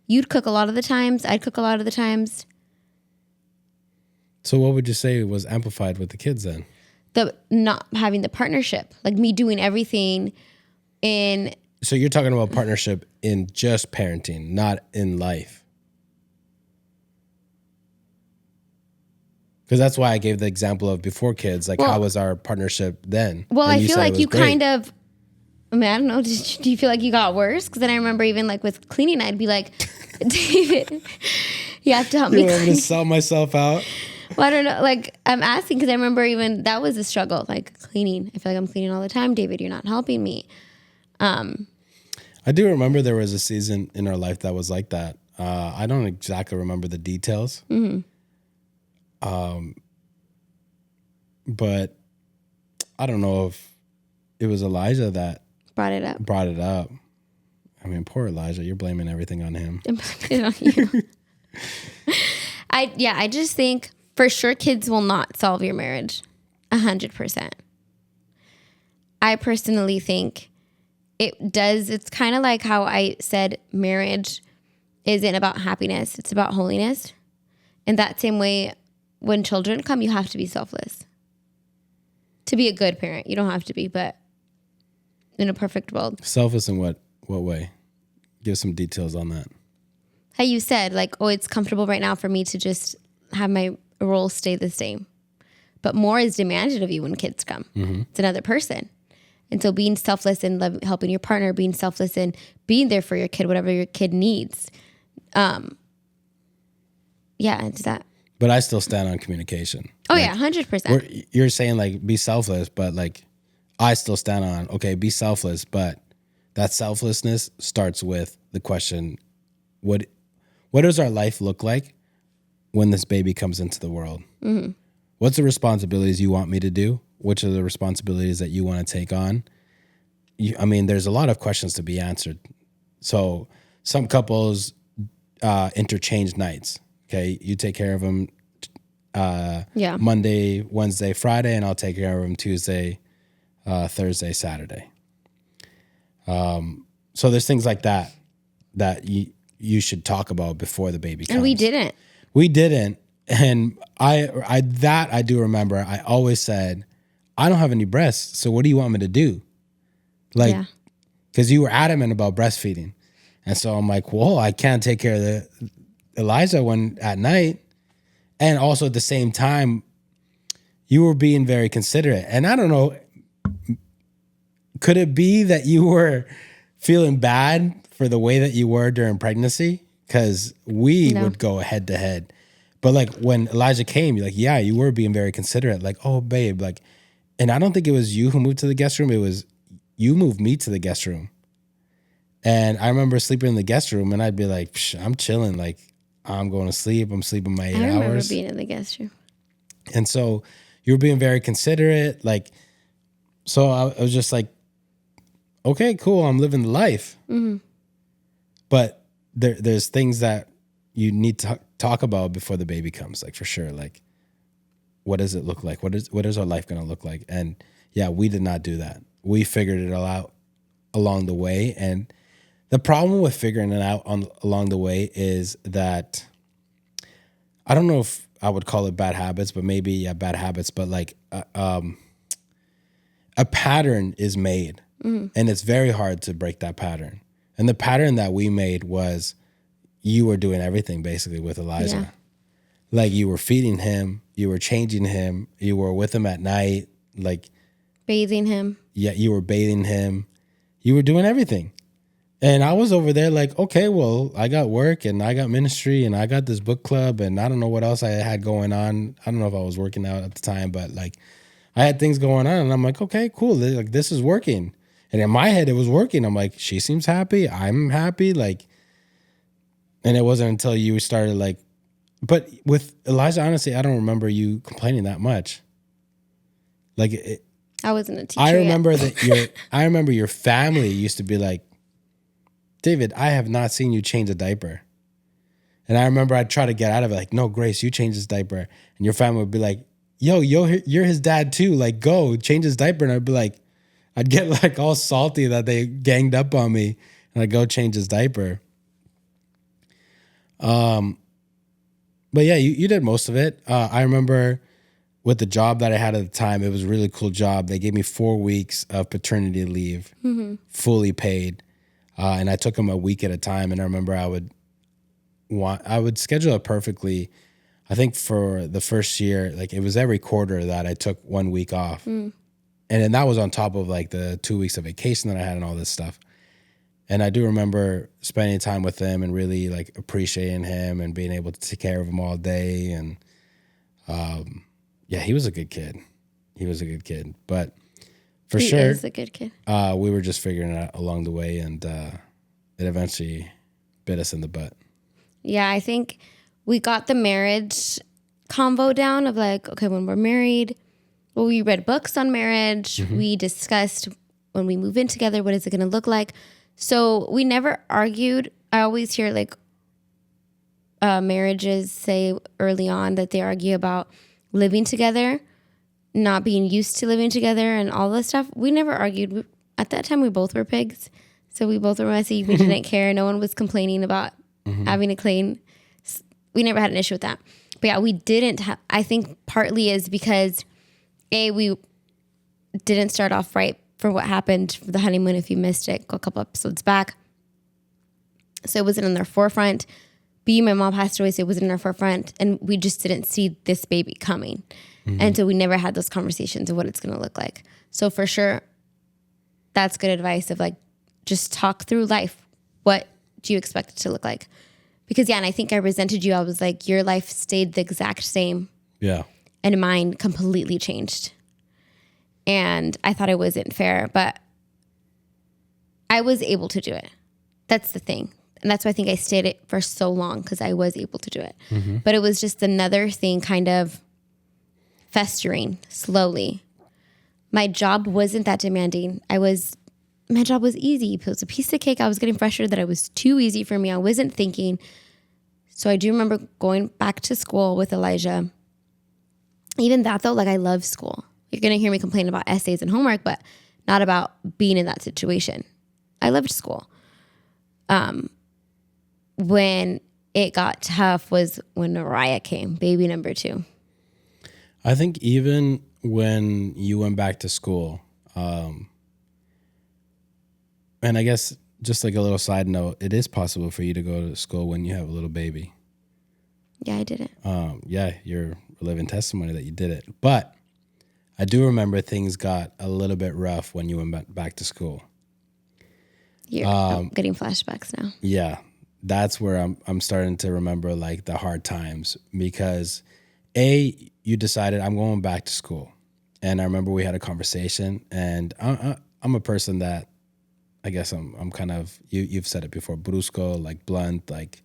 A: You'd cook a lot of the times, I'd cook a lot of the times.
B: So what would you say was amplified with the kids then?
A: The not having the partnership, like me doing everything in.
B: So you're talking about partnership in just parenting, not in life. Because that's why I gave the example of before kids. Like, how was our partnership then?
A: Well,
B: And
A: I feel
B: said it
A: like
B: was
A: you
B: great.
A: kind of, I mean, I don't know. Do you feel like you got worse? Because then I remember even like with cleaning, I'd be like, David, you have to help me
B: You want me
A: clean.
B: to sell myself out?
A: Well, I don't know. Like, I'm asking because I remember even that was a struggle, like cleaning. I feel like I'm cleaning all the time. David, you're not helping me.
B: I do remember there was a season in our life that was like that. I don't exactly remember the details. But I don't know if it was Elijah that
A: Brought it up.
B: brought it up. I mean, poor Elijah, you're blaming everything on him.
A: And put it on you. I just think for sure kids will not solve your marriage 100%. I personally think it does. It's kind of like how I said marriage isn't about happiness, it's about holiness. And that same way, when children come, you have to be selfless. To be a good parent, you don't have to be, but in a perfect world.
B: Selfless in what way? Give some details on that.
A: How you said, like, oh, it's comfortable right now for me to just have my role stay the same. But more is demanded of you when kids come. It's another person. And so being selfless and helping your partner, being selfless and being there for your kid, whatever your kid needs. Yeah, it's that.
B: But I still stand on communication.
A: Oh, yeah, 100%.
B: You're saying like be selfless, but like I still stand on, okay, be selfless, but that selflessness starts with the question, what does our life look like when this baby comes into the world? What's the responsibilities you want me to do? Which are the responsibilities that you want to take on? I mean, there's a lot of questions to be answered. So some couples interchange nights. Okay, you take care of them Monday, Wednesday, Friday, and I'll take care of them Tuesday, Thursday, Saturday. So there's things like that you should talk about before the baby comes.
A: And we didn't.
B: We didn't. And I do remember. I always said, I don't have any breasts, so what do you want me to do? Like, because you were adamant about breastfeeding. And so I'm like, well, I can't take care of the Eliza one at night. And also at the same time, you were being very considerate. And I don't know, could it be that you were feeling bad for the way that you were during pregnancy? Because we would go head to head. But like when Elijah came, you're like, yeah, you were being very considerate. Like, oh, babe, like, and I don't think it was you who moved to the guest room. It was you moved me to the guest room. And I remember sleeping in the guest room and I'd be like, I'm chilling. Like, I'm going to sleep. I'm sleeping my 8 hours.
A: I remember being in the guest room.
B: And so you were being very considerate. Like, so I was just like, okay, cool. I'm living the life. But there's things that you need to talk about before the baby comes, like for sure. Like, what does it look like? What is our life going to look like? And yeah, we did not do that. We figured it all out along the way. And the problem with figuring it out along the way is that I don't know if I would call it bad habits, but maybe bad habits. But like a pattern is made, and it's very hard to break that pattern. And the pattern that we made was you were doing everything basically with Elijah.
A: Yeah.
B: Like you were feeding him, you were changing him, you were with him at night, like
A: bathing him.
B: Yeah, you were bathing him. You were doing everything. And I was over there like, okay, well, I got work and I got ministry and I got this book club and I don't know what else I had going on. I don't know if I was working out at the time, but like I had things going on and I'm like, okay, cool. Like this is working. And in my head, it was working. I'm like, she seems happy. I'm happy. Like, and it wasn't until you started like, but with Elijah, honestly, I don't remember you complaining that much. Like,
A: I wasn't a teacher.
B: I remember that I remember your family used to be like, David, I have not seen you change a diaper. And I remember I'd try to get out of it, like, no, Grace, you change his diaper. And your family would be like, yo, you're his dad too. Like, go change his diaper. And I'd be like, I'd get like all salty that they ganged up on me. And I'd go change his diaper. But yeah, you did most of it. I remember with the job that I had at the time, it was a really cool job. They gave me 4 weeks of paternity leave, fully paid. And I took them a week at a time. And I remember I would schedule it perfectly. I think for the first year, like it was every quarter that I took 1 week off. And then that was on top of like the 2 weeks of vacation that I had and all this stuff. And I do remember spending time with him and really like appreciating him and being able to take care of him all day. And yeah, he was a good kid. He was a good kid. But for sure,
A: He is a good kid.
B: we were just figuring it out along the way, and it eventually bit us in the butt.
A: Yeah, I think we got the marriage convo down of like, okay, when we're married, well, we read books on marriage. We discussed when we move in together, what is it going to look like? So we never argued. I always hear like marriages say early on that they argue about living together, not being used to living together and all this stuff. We never argued. At that time, we both were pigs. So we both were messy. We didn't care. No one was complaining about having to clean. We never had an issue with that. But yeah, we didn't have, I think partly is because we didn't start off right for what happened for the honeymoon. If you missed it, go a couple episodes back. So it wasn't in their forefront. B, my mom passed away, so it wasn't in our forefront. And we just didn't see this baby coming. And so we never had those conversations of what it's going to look like. So for sure, that's good advice of like, just talk through life. What do you expect it to look like? Because yeah, and I think I resented you. I was like, your life stayed the exact same.
B: Yeah.
A: And mine completely changed. And I thought it wasn't fair, but I was able to do it. That's the thing. And that's why I think I stayed it for so long, because I was able to do it. But it was just another thing kind of festering slowly. My job wasn't that demanding. My job was easy. It was a piece of cake. I was getting frustrated that it was too easy for me. I wasn't thinking. So I do remember going back to school with Elijah. Even that though, like I love school. You're going to hear me complain about essays and homework, but not about being in that situation. I loved school. When it got tough was when Mariah came, baby number 2.
B: I think even when you went back to school, and I guess just like a little side note, it is possible for you to go to school when you have a little baby.
A: Yeah, I did it.
B: Yeah, you're a living testimony that you did it. But I do remember things got a little bit rough when you went back to school.
A: I'm getting flashbacks now.
B: Yeah, that's where I'm starting to remember like the hard times, because you decided I'm going back to school, and I remember we had a conversation, and I'm a person that I guess I'm kind of, you've said it before, brusco, like blunt, like,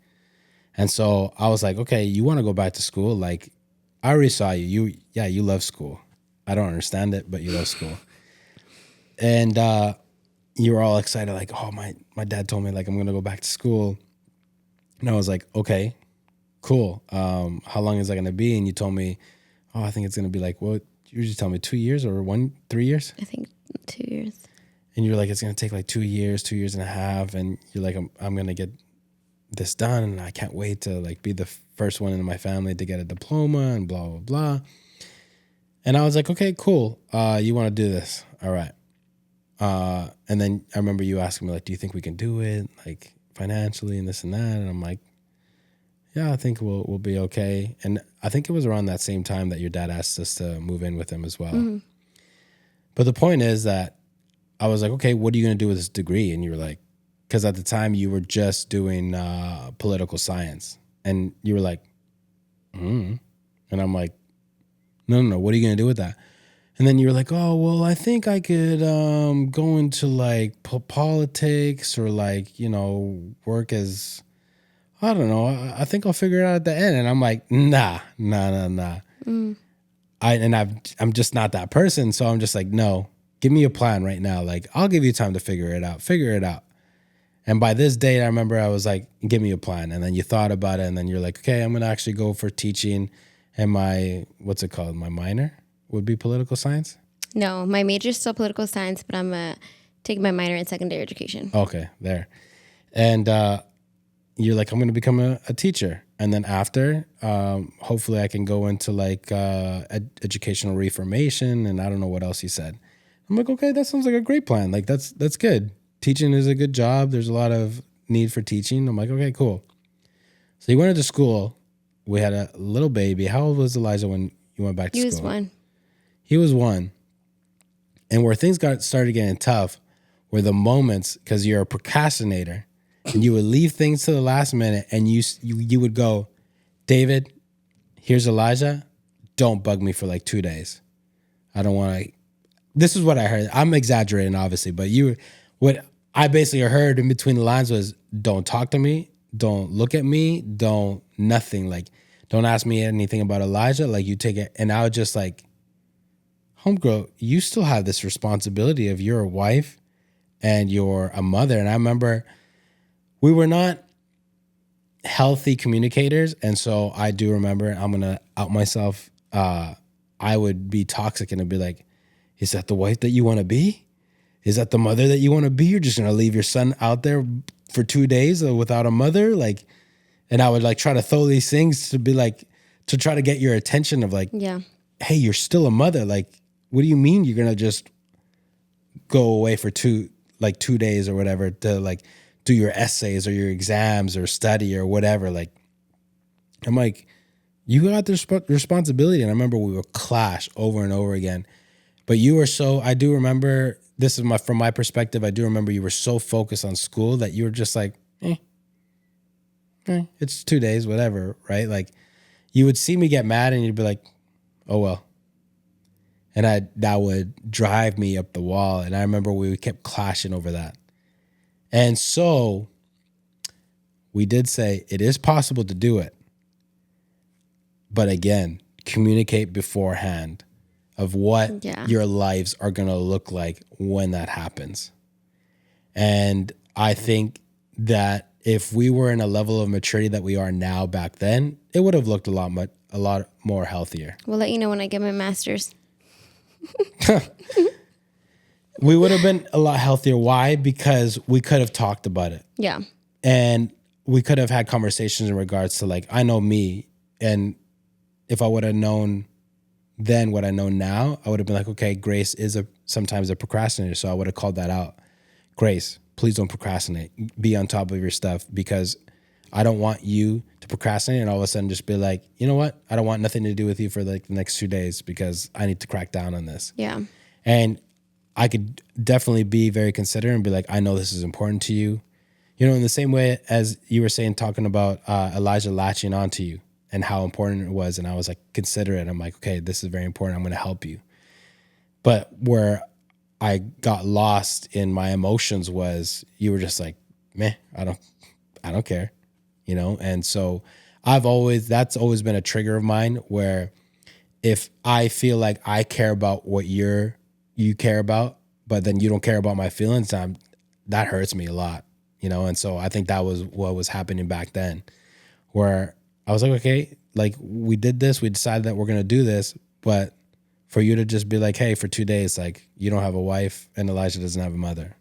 B: and so I was like, okay, you want to go back to school? Like, I already saw you. You love school. I don't understand it, but you love school. And you were all excited, like, oh, my dad told me like I'm gonna go back to school. And I was like, okay, cool. How long is that gonna be? And you told me, oh, I think it's gonna be like, what you usually tell me, 2 years or 3 years?
A: I think 2 years.
B: And you're like, it's gonna take like 2 years, 2 years and a half, and you're like, I'm gonna get this done, and I can't wait to like be the first one in my family to get a diploma and blah blah blah. And I was like, okay, cool. You want to do this? All right. And then I remember you asking me like, do you think we can do it, like financially and this and that? And I'm like, yeah, I think we'll be okay. And I think it was around that same time that your dad asked us to move in with him as well. But the point is that I was like, okay, what are you going to do with this degree? And you were like, because at the time you were just doing political science. And you were like, And I'm like, no, what are you going to do with that? And then you were like, oh, well, I think I could go into like politics or like, work as, I don't know. I think I'll figure it out at the end. And I'm like, nah. I'm just not that person. So I'm just like, no, give me a plan right now. Like, I'll give you time to figure it out. And by this date, I remember I was like, give me a plan. And then you thought about it. And then you're like, okay, I'm going to actually go for teaching. And my minor would be political science.
A: No, my major is still political science, but I'm taking my minor in secondary education.
B: Okay, there. And you're like, I'm going to become a teacher. And then after, hopefully I can go into like educational reformation. And I don't know what else you said. I'm like, okay, that sounds like a great plan. Like, that's good. Teaching is a good job. There's a lot of need for teaching. I'm like, okay, cool. So you went into school, we had a little baby. How old was Elijah when you went back to
A: He
B: school?
A: was 1.
B: He was 1. And where things started getting tough were the moments, because you're a procrastinator, and you would leave things to the last minute, and you would go, David, here's Elijah. Don't bug me for like 2 days. I don't want to. This is what I heard. I'm exaggerating, obviously, but what I basically heard in between the lines was, don't talk to me, don't look at me, don't nothing. Like, don't ask me anything about Elijah. Like, you take it. And I was just like, homegirl, you still have this responsibility of you're a wife and you're a mother. And I remember we were not healthy communicators. And so I do remember, I'm going to out myself. I would be toxic and I'd be like, is that the wife that you want to be? Is that the mother that you want to be? You're just going to leave your son out there for 2 days without a mother? Like, and I would like try to throw these things to be like, to try to get your attention of like,
A: Yeah.
B: hey, you're still a mother. Like, what do you mean you're going to just go away for 2 days or whatever to like do your essays or your exams or study or whatever? Like, I'm like, you got this responsibility. And I remember we would clash over and over again. But you were so, I do remember, this is from my perspective, I do remember you were so focused on school that you were just like, it's 2 days, whatever, right? Like, you would see me get mad and you'd be like, oh, well. And that would drive me up the wall. And I remember we kept clashing over that. And so we did say it is possible to do it. But again, communicate beforehand of what your lives are going to look like when that happens. And I think that if we were in a level of maturity that we are now back then, it would have looked a lot more healthier.
A: We'll let you know when I get my master's.
B: We would have been a lot healthier. Why? Because we could have talked about it.
A: Yeah.
B: And we could have had conversations in regards to like, I know me, and if I would have known then what I know now, I would have been like, okay, Grace is sometimes a procrastinator. So I would have called that out. Grace, please don't procrastinate. Be on top of your stuff, because I don't want you to procrastinate and all of a sudden just be like, you know what? I don't want nothing to do with you for like the next 2 days because I need to crack down on this.
A: Yeah.
B: And I could definitely be very considerate and be like, I know this is important to you. You know, in the same way as you were saying, talking about Elijah latching onto you and how important it was. And I was like, considerate. I'm like, okay, this is very important. I'm going to help you. But where I got lost in my emotions was you were just like, meh, I don't care, you know? And so that's always been a trigger of mine, where if I feel like I care about what you care about, but then you don't care about my feelings, that hurts me a lot, you know? And so I think that was what was happening back then, where I was like, okay, like we did this, we decided that we're going to do this, but for you to just be like, hey, for 2 days, like you don't have a wife and Elijah doesn't have a mother.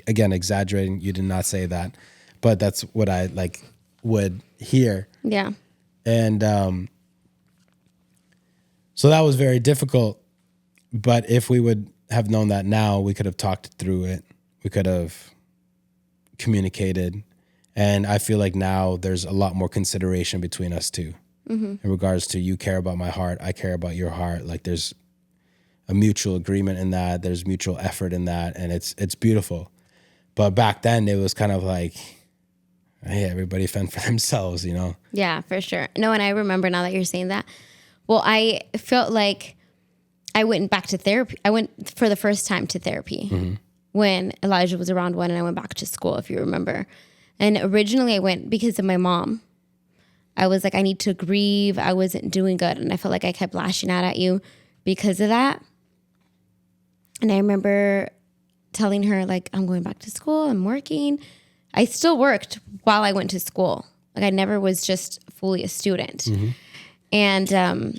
B: Again, exaggerating, you did not say that, but that's what I like would hear.
A: Yeah.
B: And so that was very difficult. But if we would have known that now, we could have talked through it. We could have communicated. And I feel like now there's a lot more consideration between us two, in regards to you care about my heart, I care about your heart. Like there's a mutual agreement in that. There's mutual effort in that. And it's beautiful. But back then it was kind of like, hey, everybody fend for themselves, you know?
A: Yeah, for sure. No, and I remember now that you're saying that. Well, I felt like I went back to therapy. I went for the first time to therapy when Elijah was around 1 and I went back to school, if you remember. And originally I went because of my mom. I was like, I need to grieve. I wasn't doing good. And I felt like I kept lashing out at you because of that. And I remember telling her, like, I'm going back to school. I'm working. I still worked while I went to school. Like, I never was just fully a student. And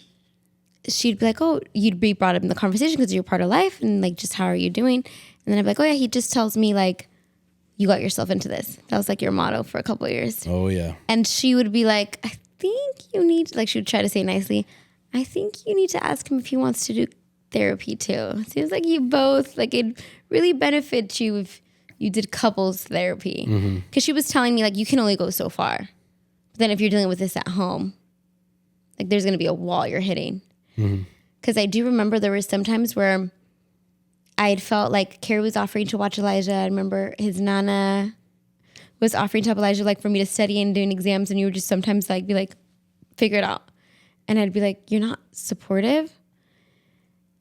A: she'd be like, oh, you'd be brought up in the conversation because you're part of life. And, like, just how are you doing? And then I'd be like, oh, yeah, he just tells me, like, you got yourself into this. That was, like, your motto for a couple of years.
B: Oh, yeah.
A: And she would be like, I think you need, like, she would try to say nicely, I think you need to ask him if he wants to do therapy too. Seems like you both, like, it'd really benefit you if you did couples therapy. Because she was telling me, like, you can only go so far. But then if you're dealing with this at home, Like there's going to be a wall you're hitting. Because I do remember there were some times where I had felt like Carrie was offering to watch Elijah. I remember his Nana was offering to help Elijah, like for me to study and doing exams. And you would just sometimes like be like, figure it out. And I'd be like, you're not supportive.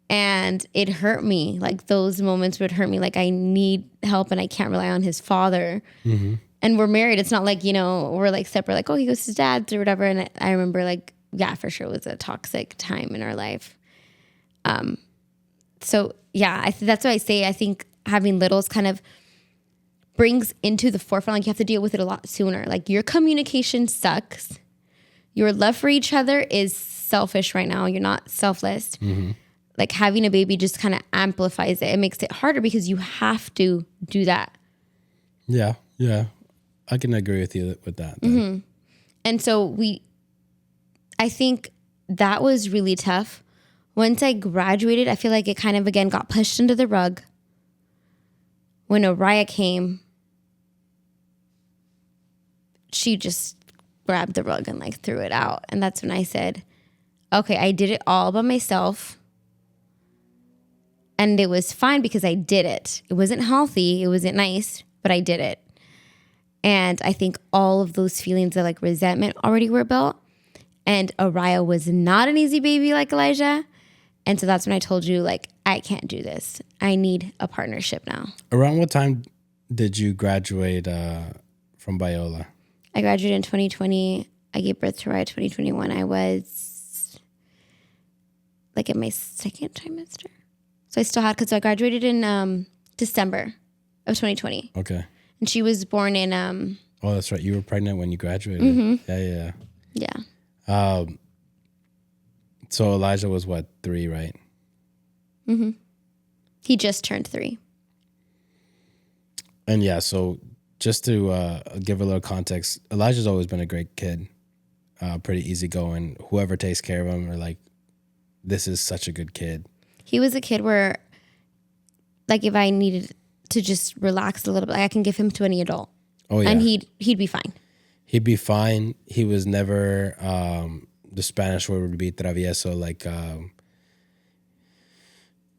A: And it hurt me. Like those moments would hurt me. Like I need help and I can't rely on his father. And we're married. It's not like, we're like separate, like, oh, he goes to his dad's or whatever. And I remember like, yeah, for sure it was a toxic time in our life. So yeah, that's why I say, I think having littles kind of brings into the forefront, like you have to deal with it a lot sooner. Like your communication sucks. Your love for each other is selfish right now. You're not selfless. Like having a baby just kind of amplifies it. It makes it harder because you have to do that.
B: Yeah. I can agree with you with that.
A: And so I think that was really tough. Once I graduated, I feel like it kind of again got pushed under the rug. When Oriah came, she just grabbed the rug and like threw it out. And that's when I said, okay, I did it all by myself. And it was fine because I did it. It wasn't healthy. It wasn't nice, but I did it. And I think all of those feelings of like resentment already were built. And Oriah was not an easy baby like Elijah. And so that's when I told you, like, I can't do this. I need a partnership now.
B: Around what time did you graduate from Biola?
A: I graduated in 2020. I gave birth to Oriah 2021. I was like in my second trimester. So I still had, because I graduated in December of 2020.
B: Okay.
A: And she was born in...
B: oh, that's right. You were pregnant when you graduated. Yeah. So Elijah was what, 3, right?
A: He just turned 3.
B: And yeah, so just to give a little context, Elijah's always been a great kid, pretty easygoing. Whoever takes care of him are like, this is such a good kid.
A: He was a kid where, like, if I needed to just relax a little bit, like, I can give him to any adult.
B: Oh yeah,
A: and he'd be fine.
B: He'd be fine. He was never the Spanish word would be travieso, like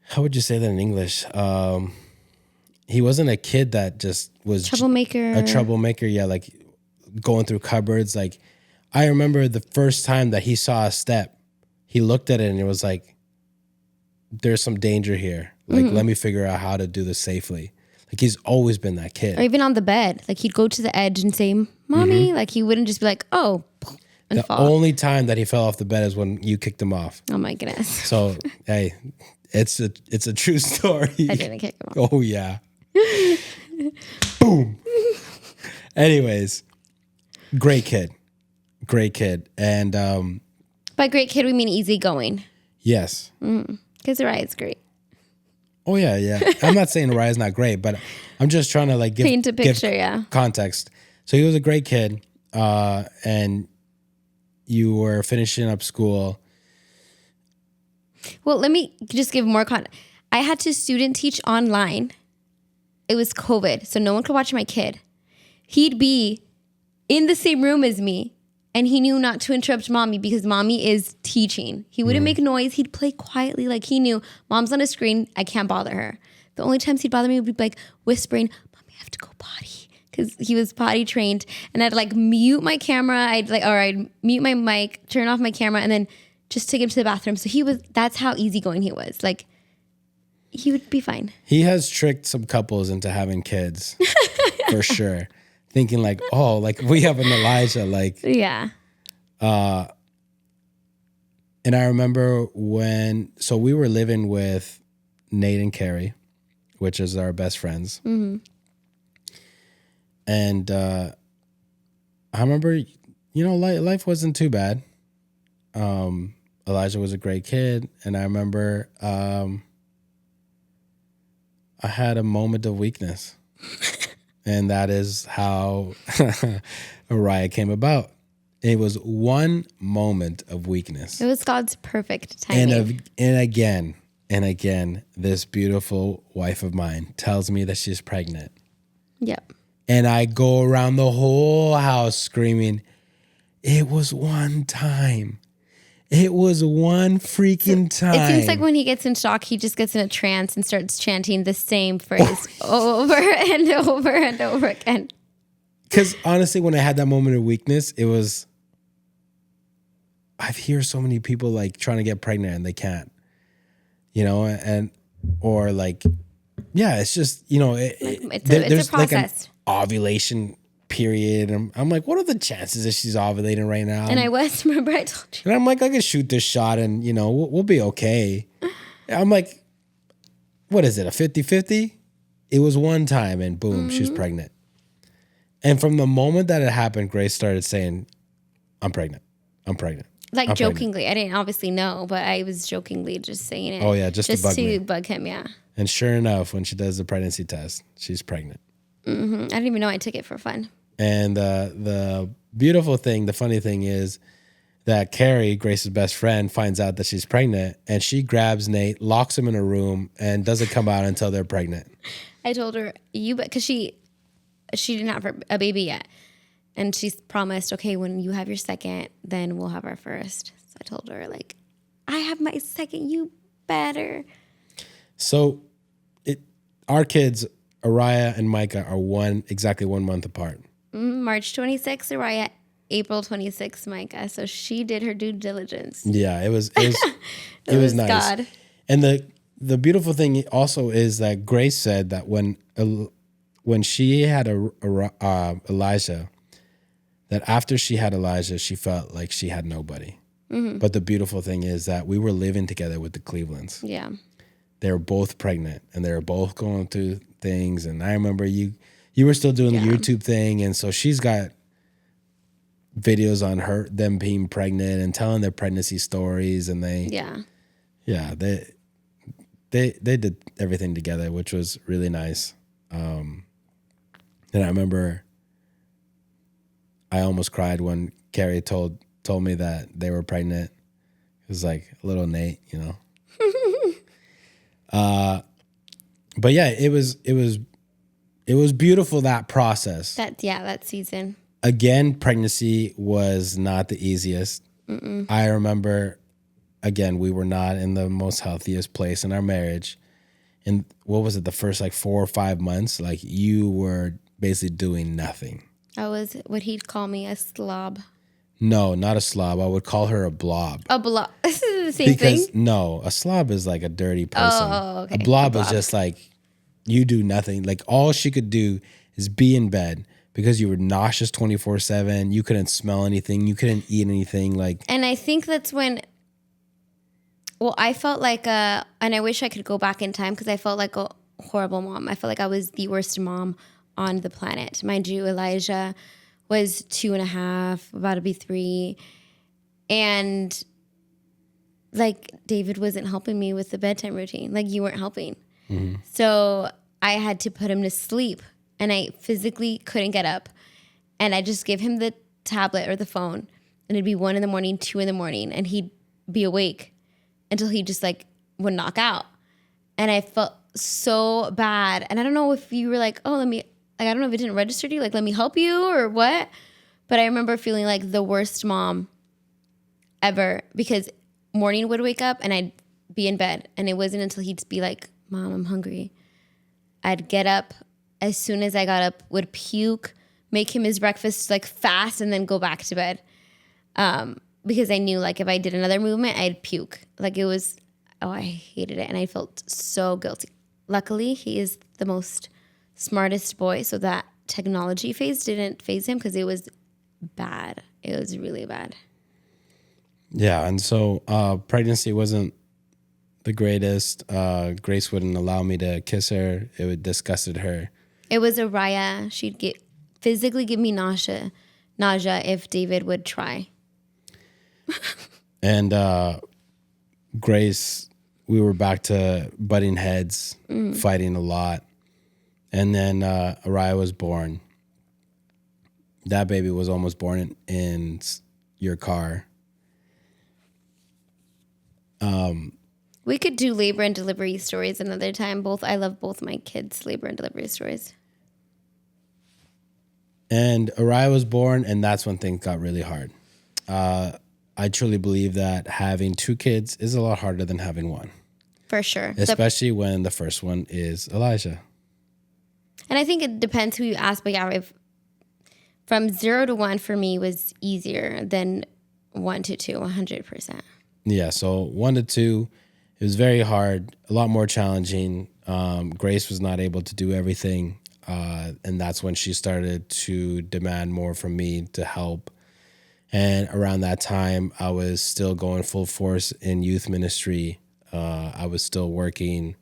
B: how would you say that in English? He wasn't a kid that just was
A: troublemaker.
B: A troublemaker, yeah, like going through cupboards. Like I remember the first time that he saw a step, he looked at it and it was like, there's some danger here. Like, let me figure out how to do this safely. Like he's always been that kid.
A: Or even on the bed. Like he'd go to the edge and say, Mommy. Like he wouldn't just be like, oh, and
B: the
A: fall.
B: Only time that he fell off the bed is when you kicked him off.
A: Oh my goodness.
B: So, hey, it's a true story.
A: I didn't kick him off.
B: Oh yeah. Boom. Anyways, great kid. And
A: by great kid, we mean easygoing.
B: yes.
A: Because Oriah's great.
B: Oh yeah. I'm not saying Oriah's not great, but I'm just trying to like
A: paint a picture,
B: context. So he was a great kid, and you were finishing up school.
A: Well, let me just give more context. I had to student teach online. It was COVID, so no one could watch my kid. He'd be in the same room as me, and he knew not to interrupt mommy because mommy is teaching. He wouldn't make noise. He'd play quietly. Like he knew mom's on a screen. I can't bother her. The only times he'd bother me would be like whispering, Mommy, I have to go potty. Because he was potty trained. And I'd like mute my camera. I'd mute my mic, turn off my camera, and then just take him to the bathroom. So that's how easygoing he was. Like he would be fine.
B: He has tricked some couples into having kids for sure. Thinking like, oh, like we have an Elijah, like.
A: Yeah.
B: And I remember so we were living with Nate and Carrie, which is our best friends. And I remember, life wasn't too bad. Elijah was a great kid. And I remember I had a moment of weakness. And that is how Oriah came about. It was one moment of weakness.
A: It was God's perfect timing.
B: And again, this beautiful wife of mine tells me that she's pregnant.
A: Yep.
B: And I go around the whole house screaming, it was one time. It was one freaking time.
A: It seems like when he gets in shock, he just gets in a trance and starts chanting the same phrase over and over and over again.
B: Because honestly, when I had that moment of weakness, it was, I hear so many people like trying to get pregnant and they can't, or like, yeah, it's just,
A: It's a process.
B: like an ovulation period. I'm like, what are the chances that she's ovulating right now?
A: And remember I told you.
B: And I'm like, I can shoot this shot and, we'll be okay. I'm like, what is it, a 50-50? It was one time and boom, she was pregnant. And from the moment that it happened, Grace started saying, I'm pregnant. I'm pregnant.
A: Like
B: I'm
A: jokingly. Pregnant. I didn't obviously know, but I was jokingly just saying it.
B: Oh, yeah, just to
A: bug him, yeah.
B: And sure enough, when she does the pregnancy test, she's pregnant.
A: Mm-hmm. I didn't even know I took it for fun.
B: And the beautiful thing, the funny thing is that Carrie, Grace's best friend, finds out that she's pregnant, and she grabs Nate, locks him in a room, and doesn't come out until they're pregnant.
A: I told her, because she didn't have a baby yet. And she's promised, okay, when you have your second, then we'll have our first. So I told her, like, I have my second, you better.
B: So our kids, Araya and Micah, are exactly 1 month apart.
A: March 26th, Araya, April 26th, Micah. So she did her due diligence.
B: Yeah, it was it was nice. God. And the beautiful thing also is that Grace said that when she had Elijah, that after she had Elijah, she felt like she had nobody. Mm-hmm. But the beautiful thing is that we were living together with the Clevelands.
A: Yeah.
B: They were both pregnant and they were both going through things. And I remember you were still doing the YouTube thing. And so she's got videos on them being pregnant and telling their pregnancy stories. And they did everything together, which was really nice. And I remember I almost cried when Carrie told me that they were pregnant. It was like a little Nate, But yeah, it was beautiful, that process.
A: That season.
B: Again, pregnancy was not the easiest. Mm-mm. I remember, again, we were not in the most healthiest place in our marriage. And what was it, the first like 4 or 5 months? Like you were basically doing nothing.
A: I was what he'd call me, a slob.
B: No, not a slob. I would call her a blob.
A: A blob. This is the same thing?
B: No, a slob is like a dirty person.
A: Oh, okay.
B: A blob is just like you do nothing. Like all she could do is be in bed because you were nauseous 24/7. You couldn't smell anything. You couldn't eat anything.
A: And I think that's when, I felt like and I wish I could go back in time because I felt like a horrible mom. I felt like I was the worst mom on the planet. Mind you, Elijah was 2.5, about to be 3. And like David wasn't helping me with the bedtime routine. Like you weren't helping. Mm-hmm. So I had to put him to sleep and I physically couldn't get up. And I just give him the tablet or the phone and it'd be 1 a.m, 2 a.m, and he'd be awake until he just like would knock out. And I felt so bad. And I don't know if you were like, oh, I don't know if it didn't register to you, like, let me help you or what. But I remember feeling like the worst mom ever because morning would wake up and I'd be in bed. And it wasn't until he'd be like, Mom, I'm hungry. I'd get up. As soon as I got up, would puke, make him his breakfast like fast and then go back to bed. Because I knew like if I did another movement, I'd puke. Like it was, I hated it. And I felt so guilty. Luckily, he is the most smartest boy, so that technology phase didn't phase him because it was bad. It was really bad.
B: Yeah, and so pregnancy wasn't the greatest. Grace wouldn't allow me to kiss her. It disgusted her.
A: It was Araya. She'd physically give me nausea if David would try.
B: And Grace, we were back to butting heads, fighting a lot. And then Araya was born. That baby was almost born in your car.
A: We could do labor and delivery stories another time. I love both my kids' labor and delivery stories. And
B: Araya was born, and that's when things got really hard. I I truly believe that having 2 kids is a lot harder than having one,
A: For sure.
B: especially when the first one is Elijah.
A: And I think it depends who you ask, but yeah, if from 0 to 1 for me was easier than 1 to 2, 100%.
B: Yeah, so 1 to 2, it was very hard, a lot more challenging. Grace was not able to do everything, and that's when she started to demand more from me to help. And around that time, I was still going full force in youth ministry. I was still working.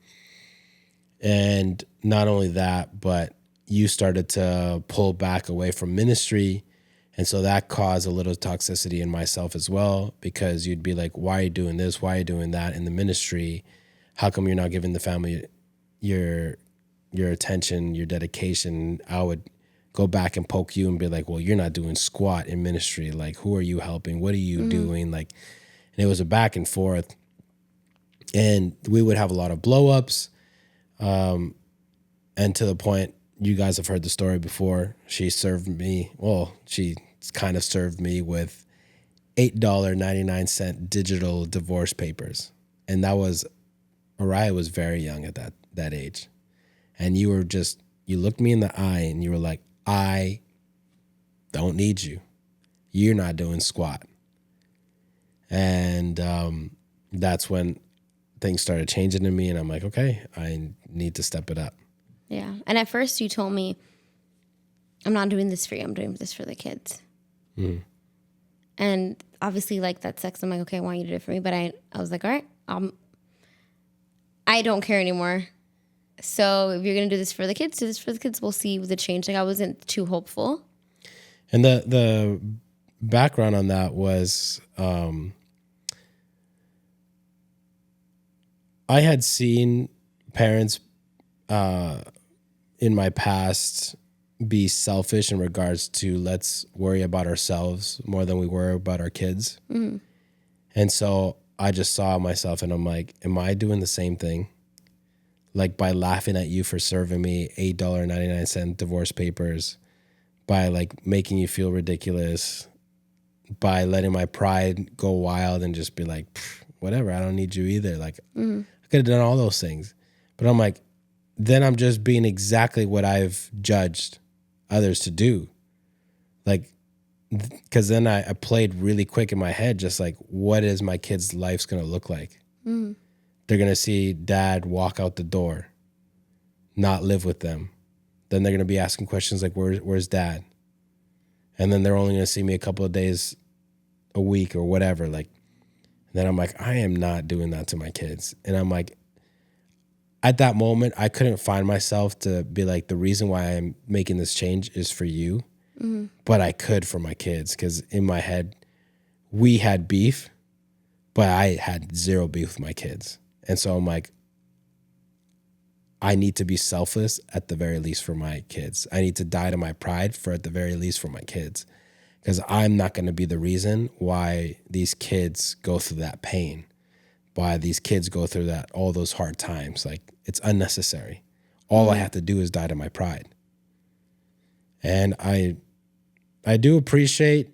B: And not only that, but you started to pull back away from ministry. And so that caused a little toxicity in myself as well, because you'd be like, why are you doing this? Why are you doing that in the ministry? How come you're not giving the family your attention, your dedication? I would go back and poke you and be like, well, you're not doing squat in ministry. Like, who are you helping? What are you doing? Like, and it was a back and forth. And we would have a lot of blow-ups. And to the point, you guys have heard the story before. She kind of served me with $8.99 digital divorce papers. And Mariah was very young at that age. And you looked me in the eye and you were like, I don't need you. You're not doing squat. And that's when things started changing in me. And I'm like, okay, I need to step it up.
A: Yeah. And at first you told me, I'm not doing this for you. I'm doing this for the kids. Mm. And obviously, like, that sucks. I'm like, okay, I want you to do it for me. But I was like, all right, I don't care anymore. So if you're going to do this for the kids, do this for the kids. We'll see the change. Like, I wasn't too hopeful.
B: And the background on that was I had seen parents in my past be selfish in regards to let's worry about ourselves more than we worry about our kids. Mm-hmm. And so I just saw myself and I'm like, am I doing the same thing? Like, by laughing at you for serving me $8.99 divorce papers, by like making you feel ridiculous, by letting my pride go wild and just be like, whatever, I don't need you either. Like, I could have done all those things. But I'm like, then I'm just being exactly what I've judged others to do. Like, because then I played really quick in my head, just like, what is my kid's life's going to look like? Mm. They're going to see dad walk out the door, not live with them. Then they're going to be asking questions like, where's dad? And then they're only going to see me a couple of days a week or whatever. Like, then I'm like, I am not doing that to my kids. And I'm like, at that moment, I couldn't find myself to be like, the reason why I'm making this change is for you. Mm-hmm. But I could for my kids, because in my head, we had beef, but I had zero beef with my kids. And so I'm like, I need to be selfless at the very least for my kids. I need to die to my pride for at the very least for my kids, because I'm not going to be the reason why these kids go through that pain, why these kids go through all those hard times. Like, it's unnecessary. All I have to do is die to my pride. And I do appreciate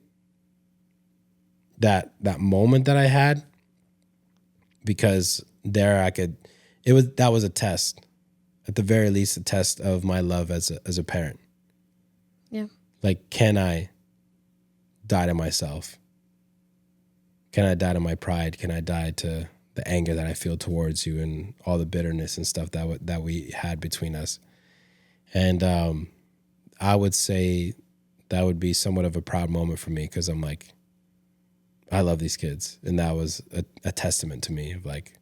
B: that moment that I had, because there that was a test, at the very least, a test of my love as a parent.
A: Yeah.
B: Like, can I die to myself? Can I die to my pride? Can I die to the anger that I feel towards you and all the bitterness and stuff that we had between us? And I would say that would be somewhat of a proud moment for me, because I'm like, I love these kids. And that was a testament to me of like,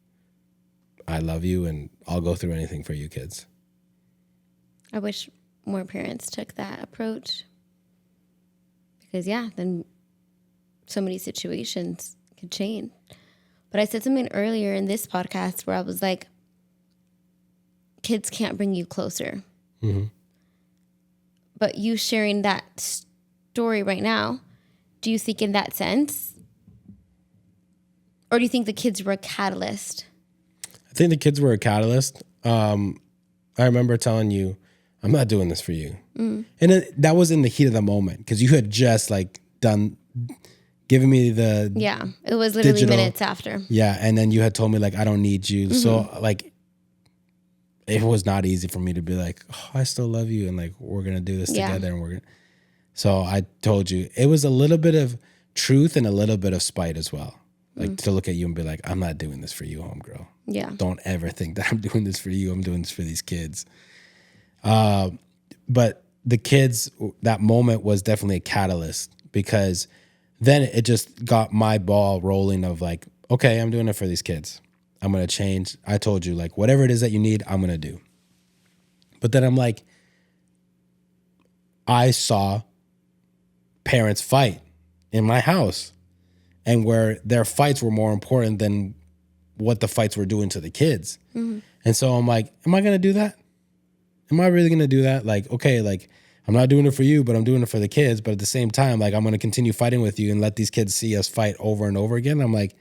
B: I love you and I'll go through anything for you kids.
A: I wish more parents took that approach, because then so many situations could change. But I said something earlier in this podcast where I was like, kids can't bring you closer. Mm-hmm. But you sharing that story right now, do you think in that sense? Or do you think the kids were a catalyst?
B: I think the kids were a catalyst. I remember telling you, I'm not doing this for you. Mm. And that was in the heat of the moment, because you had just like done giving me the
A: Yeah. It was literally
B: digital
A: minutes after.
B: Yeah, and then you had told me like I don't need you. So like it was not easy for me to be like, oh, I still love you and like we're gonna do this
A: Yeah.
B: together and we're gonna. So I told you it was a little bit of truth and a little bit of spite as well. Like to look at you and be like, I'm not doing this for you, homegirl.
A: Yeah.
B: Don't ever think that I'm doing this for you. I'm doing this for these kids. But the kids, that moment was definitely a catalyst because then it just got my ball rolling of like, okay, I'm doing it for these kids. I'm going to change. I told you, like, whatever it is that you need, I'm going to do. But then I'm like, I saw parents fight in my house and where their fights were more important than what the fights were doing to the kids. And so I'm like, am I going to do that? Am I really going to do that? Like, okay, like I'm not doing it for you, but I'm doing it for the kids. But at the same time, like I'm going to continue fighting with you and let these kids see us fight over and over again. I'm like,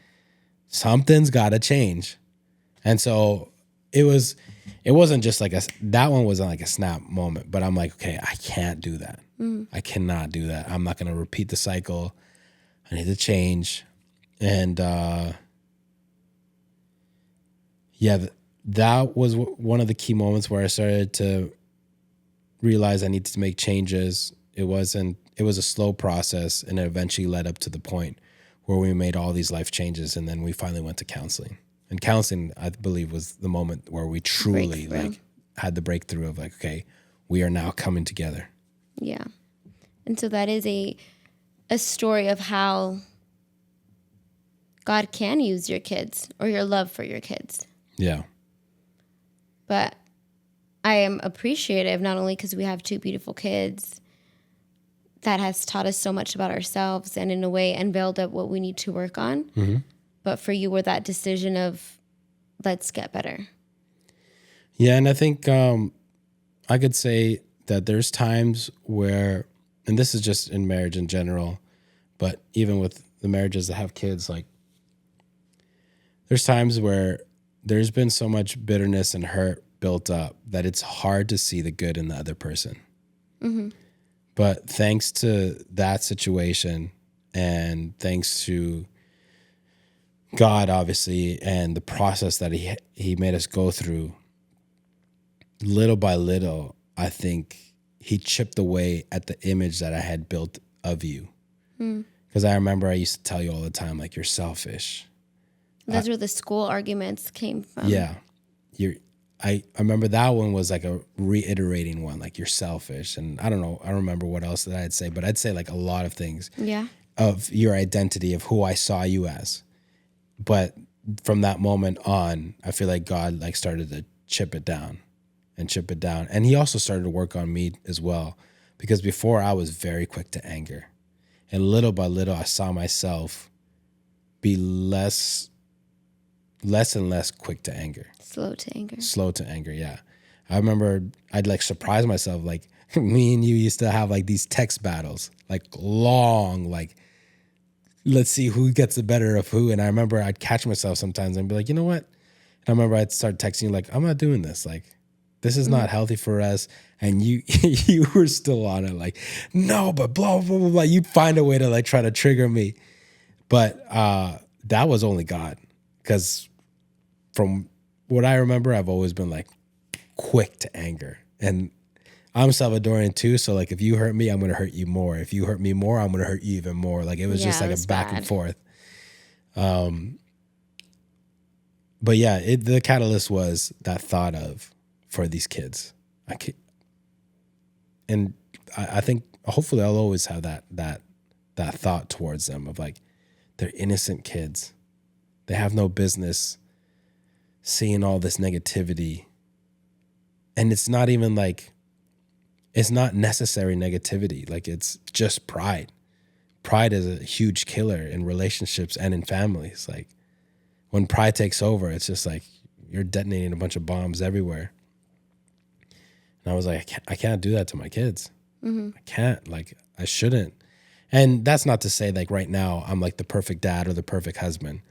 B: something's got to change. And so it wasn't just like that one wasn't like a snap moment, but I'm like, okay, I can't do that. I cannot do that. I'm not going to repeat the cycle. I need to change. And that was one of the key moments where I started to realize I needed to make changes. It was a slow process, and it eventually led up to the point where we made all these life changes, and then we finally went to counseling. And counseling, I believe, was the moment where we truly like had the breakthrough of like, okay, we are now coming together.
A: Yeah. And so that is a story of how God can use your kids or your love for your kids.
B: Yeah.
A: But I am appreciative not only because we have two beautiful kids that has taught us so much about ourselves and in a way unveiled up what we need to work on, but for you were that decision of let's get better.
B: Yeah, and I think I could say that there's times where, and this is just in marriage in general, but even with the marriages that have kids, like there's times where there's been so much bitterness and hurt built up that it's hard to see the good in the other person. But thanks to that situation and thanks to God, obviously, and the process that he made us go through, little by little, I think he chipped away at the image that I had built of you. Because I remember I used to tell you all the time, like, you're selfish.
A: Those were the school arguments came from.
B: Yeah. I remember that one was like a reiterating one, like you're selfish. And I don't know, I don't remember what else that I'd say, but I'd say like a lot of things of your identity, of who I saw you as. But from that moment on, I feel like God like started to chip it down. And he also started to work on me as well, because before I was very quick to anger. And little by little, I saw myself be less and less quick to anger.
A: Slow to anger,
B: Yeah. I remember I'd like surprise myself. Like me and you used to have like these text battles, like long, like let's see who gets the better of who. And I remember I'd catch myself sometimes and be like, you know what? And I remember I'd start texting you like, I'm not doing this. Like, this is not healthy for us. And you you were still on it. Like, no, but blah, blah, blah, blah. You'd find a way to like try to trigger me. But that was only God. Because from what I remember, I've always been like quick to anger. And I'm Salvadorian too. So like if you hurt me, I'm going to hurt you more. If you hurt me more, I'm going to hurt you even more. Like it was just like a back and forth. But yeah, the catalyst was that thought of for these kids. I think hopefully I'll always have that thought towards them of like, they're innocent kids. They have no business seeing all this negativity. And it's not even like, it's not necessary negativity. Like it's just pride. Pride is a huge killer in relationships and in families. Like when pride takes over, it's just like you're detonating a bunch of bombs everywhere. And I was like, I can't do that to my kids. I can't, like I shouldn't. And that's not to say like right now I'm like the perfect dad or the perfect husband,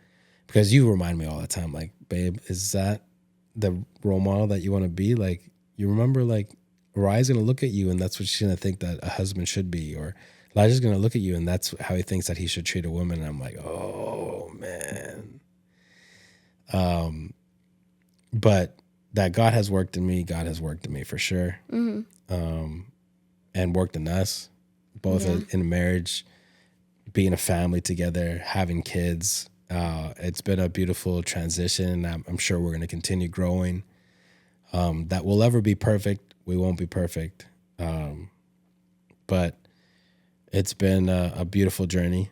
B: because you remind me all the time, like, babe, is that the role model that you want to be? Like, you remember like Mariah's going to look at you and that's what she's going to think that a husband should be, or Elijah's going to look at you and that's how he thinks that he should treat a woman. And I'm like, oh, man. But that God has worked in me. God has worked in me for sure. And worked in us, both in a marriage, being a family together, having kids. It's been a beautiful transition. I'm sure we're going to continue growing. That we'll ever be perfect. We won't be perfect. But it's been a beautiful journey.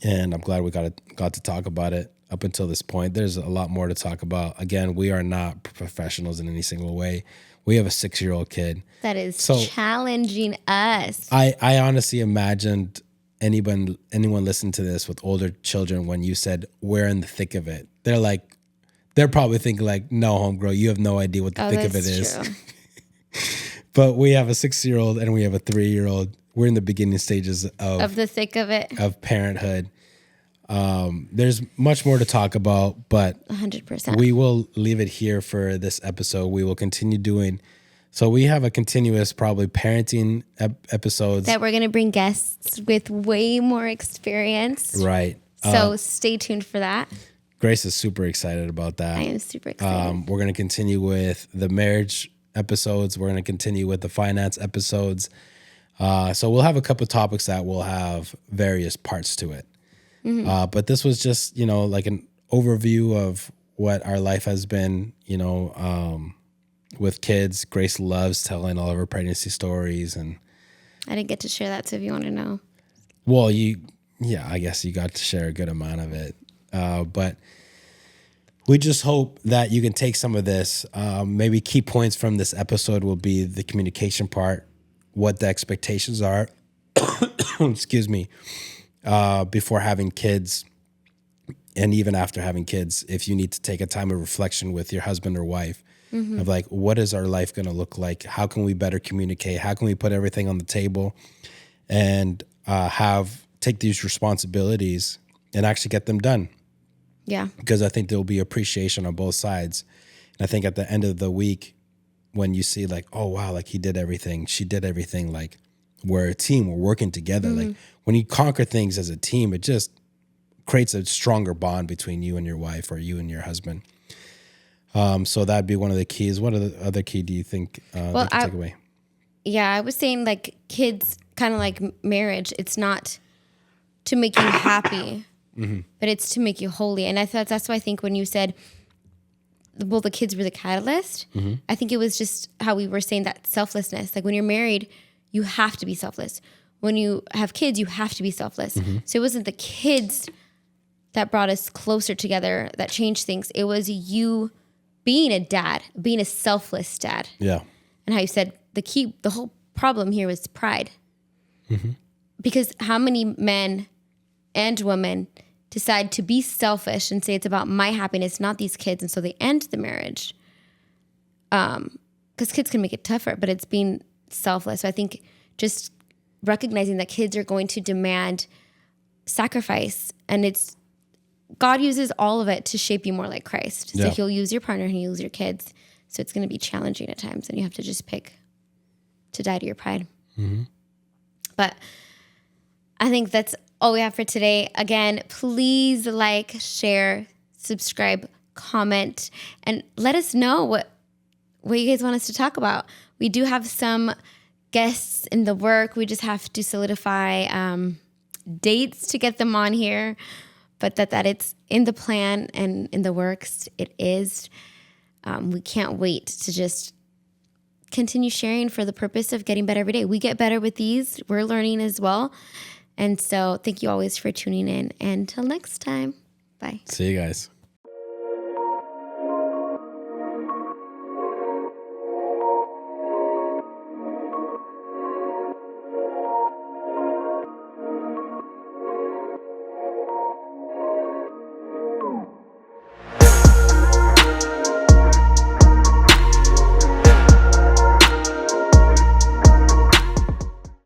B: And I'm glad we got to talk about it up until this point. There's a lot more to talk about. Again, we are not professionals in any single way. We have a 6-year-old kid.
A: That is challenging us.
B: I honestly imagined anyone listening to this with older children when you said we're in the thick of it. They're probably thinking like, no, homegirl, you have no idea what the thick of it is.
A: True.
B: But we have a 6-year-old and we have a 3-year-old. We're in the beginning stages
A: of the thick of it,
B: of parenthood. There's much more to talk about, but
A: 100%.
B: we will leave it here for this episode. We will continue doing. So we have a continuous probably parenting episodes
A: that we're going to bring guests with way more experience.
B: Right.
A: So stay tuned for that.
B: Grace is super excited about that.
A: I am super excited.
B: We're going to continue with the marriage episodes. We're going to continue with the finance episodes. So we'll have a couple of topics that will have various parts to it. But this was just, like an overview of what our life has been, with kids. Grace loves telling all of her pregnancy stories. And
A: I didn't get to share that, so if you want to know.
B: Well, I guess you got to share a good amount of it. But we just hope that you can take some of this. Maybe key points from this episode will be the communication part, what the expectations are, excuse me, before having kids, and even after having kids, if you need to take a time of reflection with your husband or wife of like, what is our life going to look like? How can we better communicate? How can we put everything on the table and take these responsibilities and actually get them done?
A: Yeah.
B: Because I think there will be appreciation on both sides. And I think at the end of the week, when you see like, oh, wow, like he did everything, she did everything, like we're a team, we're working together. Like when you conquer things as a team, it just creates a stronger bond between you and your wife or you and your husband. So that'd be one of the keys. What other key do you think they can take away?
A: Yeah, I was saying like kids, kind of like marriage, it's not to make you happy, but it's to make you holy. And I thought that's why I think when you said, well, the kids were the catalyst, I think it was just how we were saying that selflessness. Like when you're married, you have to be selfless. When you have kids, you have to be selfless. So it wasn't the kids that brought us closer together, that changed things. It was you being a dad, being a selfless dad.
B: Yeah.
A: And how you said the whole problem here was pride. Because how many men and women decide to be selfish and say it's about my happiness, not these kids, and so they end the marriage. Because kids can make it tougher, but it's being selfless. So I think just recognizing that kids are going to demand sacrifice, and God uses all of it to shape you more like Christ. So he'll use your partner and he'll use your kids. So it's going to be challenging at times, and you have to just pick to die to your pride. But I think that's all we have for today. Again, please like, share, subscribe, comment, and let us know what you guys want us to talk about. We do have some guests in the work. We just have to solidify dates to get them on here, but that it's in the plan and in the works. It is. We can't wait to just continue sharing for the purpose of getting better every day. We get better with these. We're learning as well. And so thank you always for tuning in. And until next time, bye.
B: See you guys.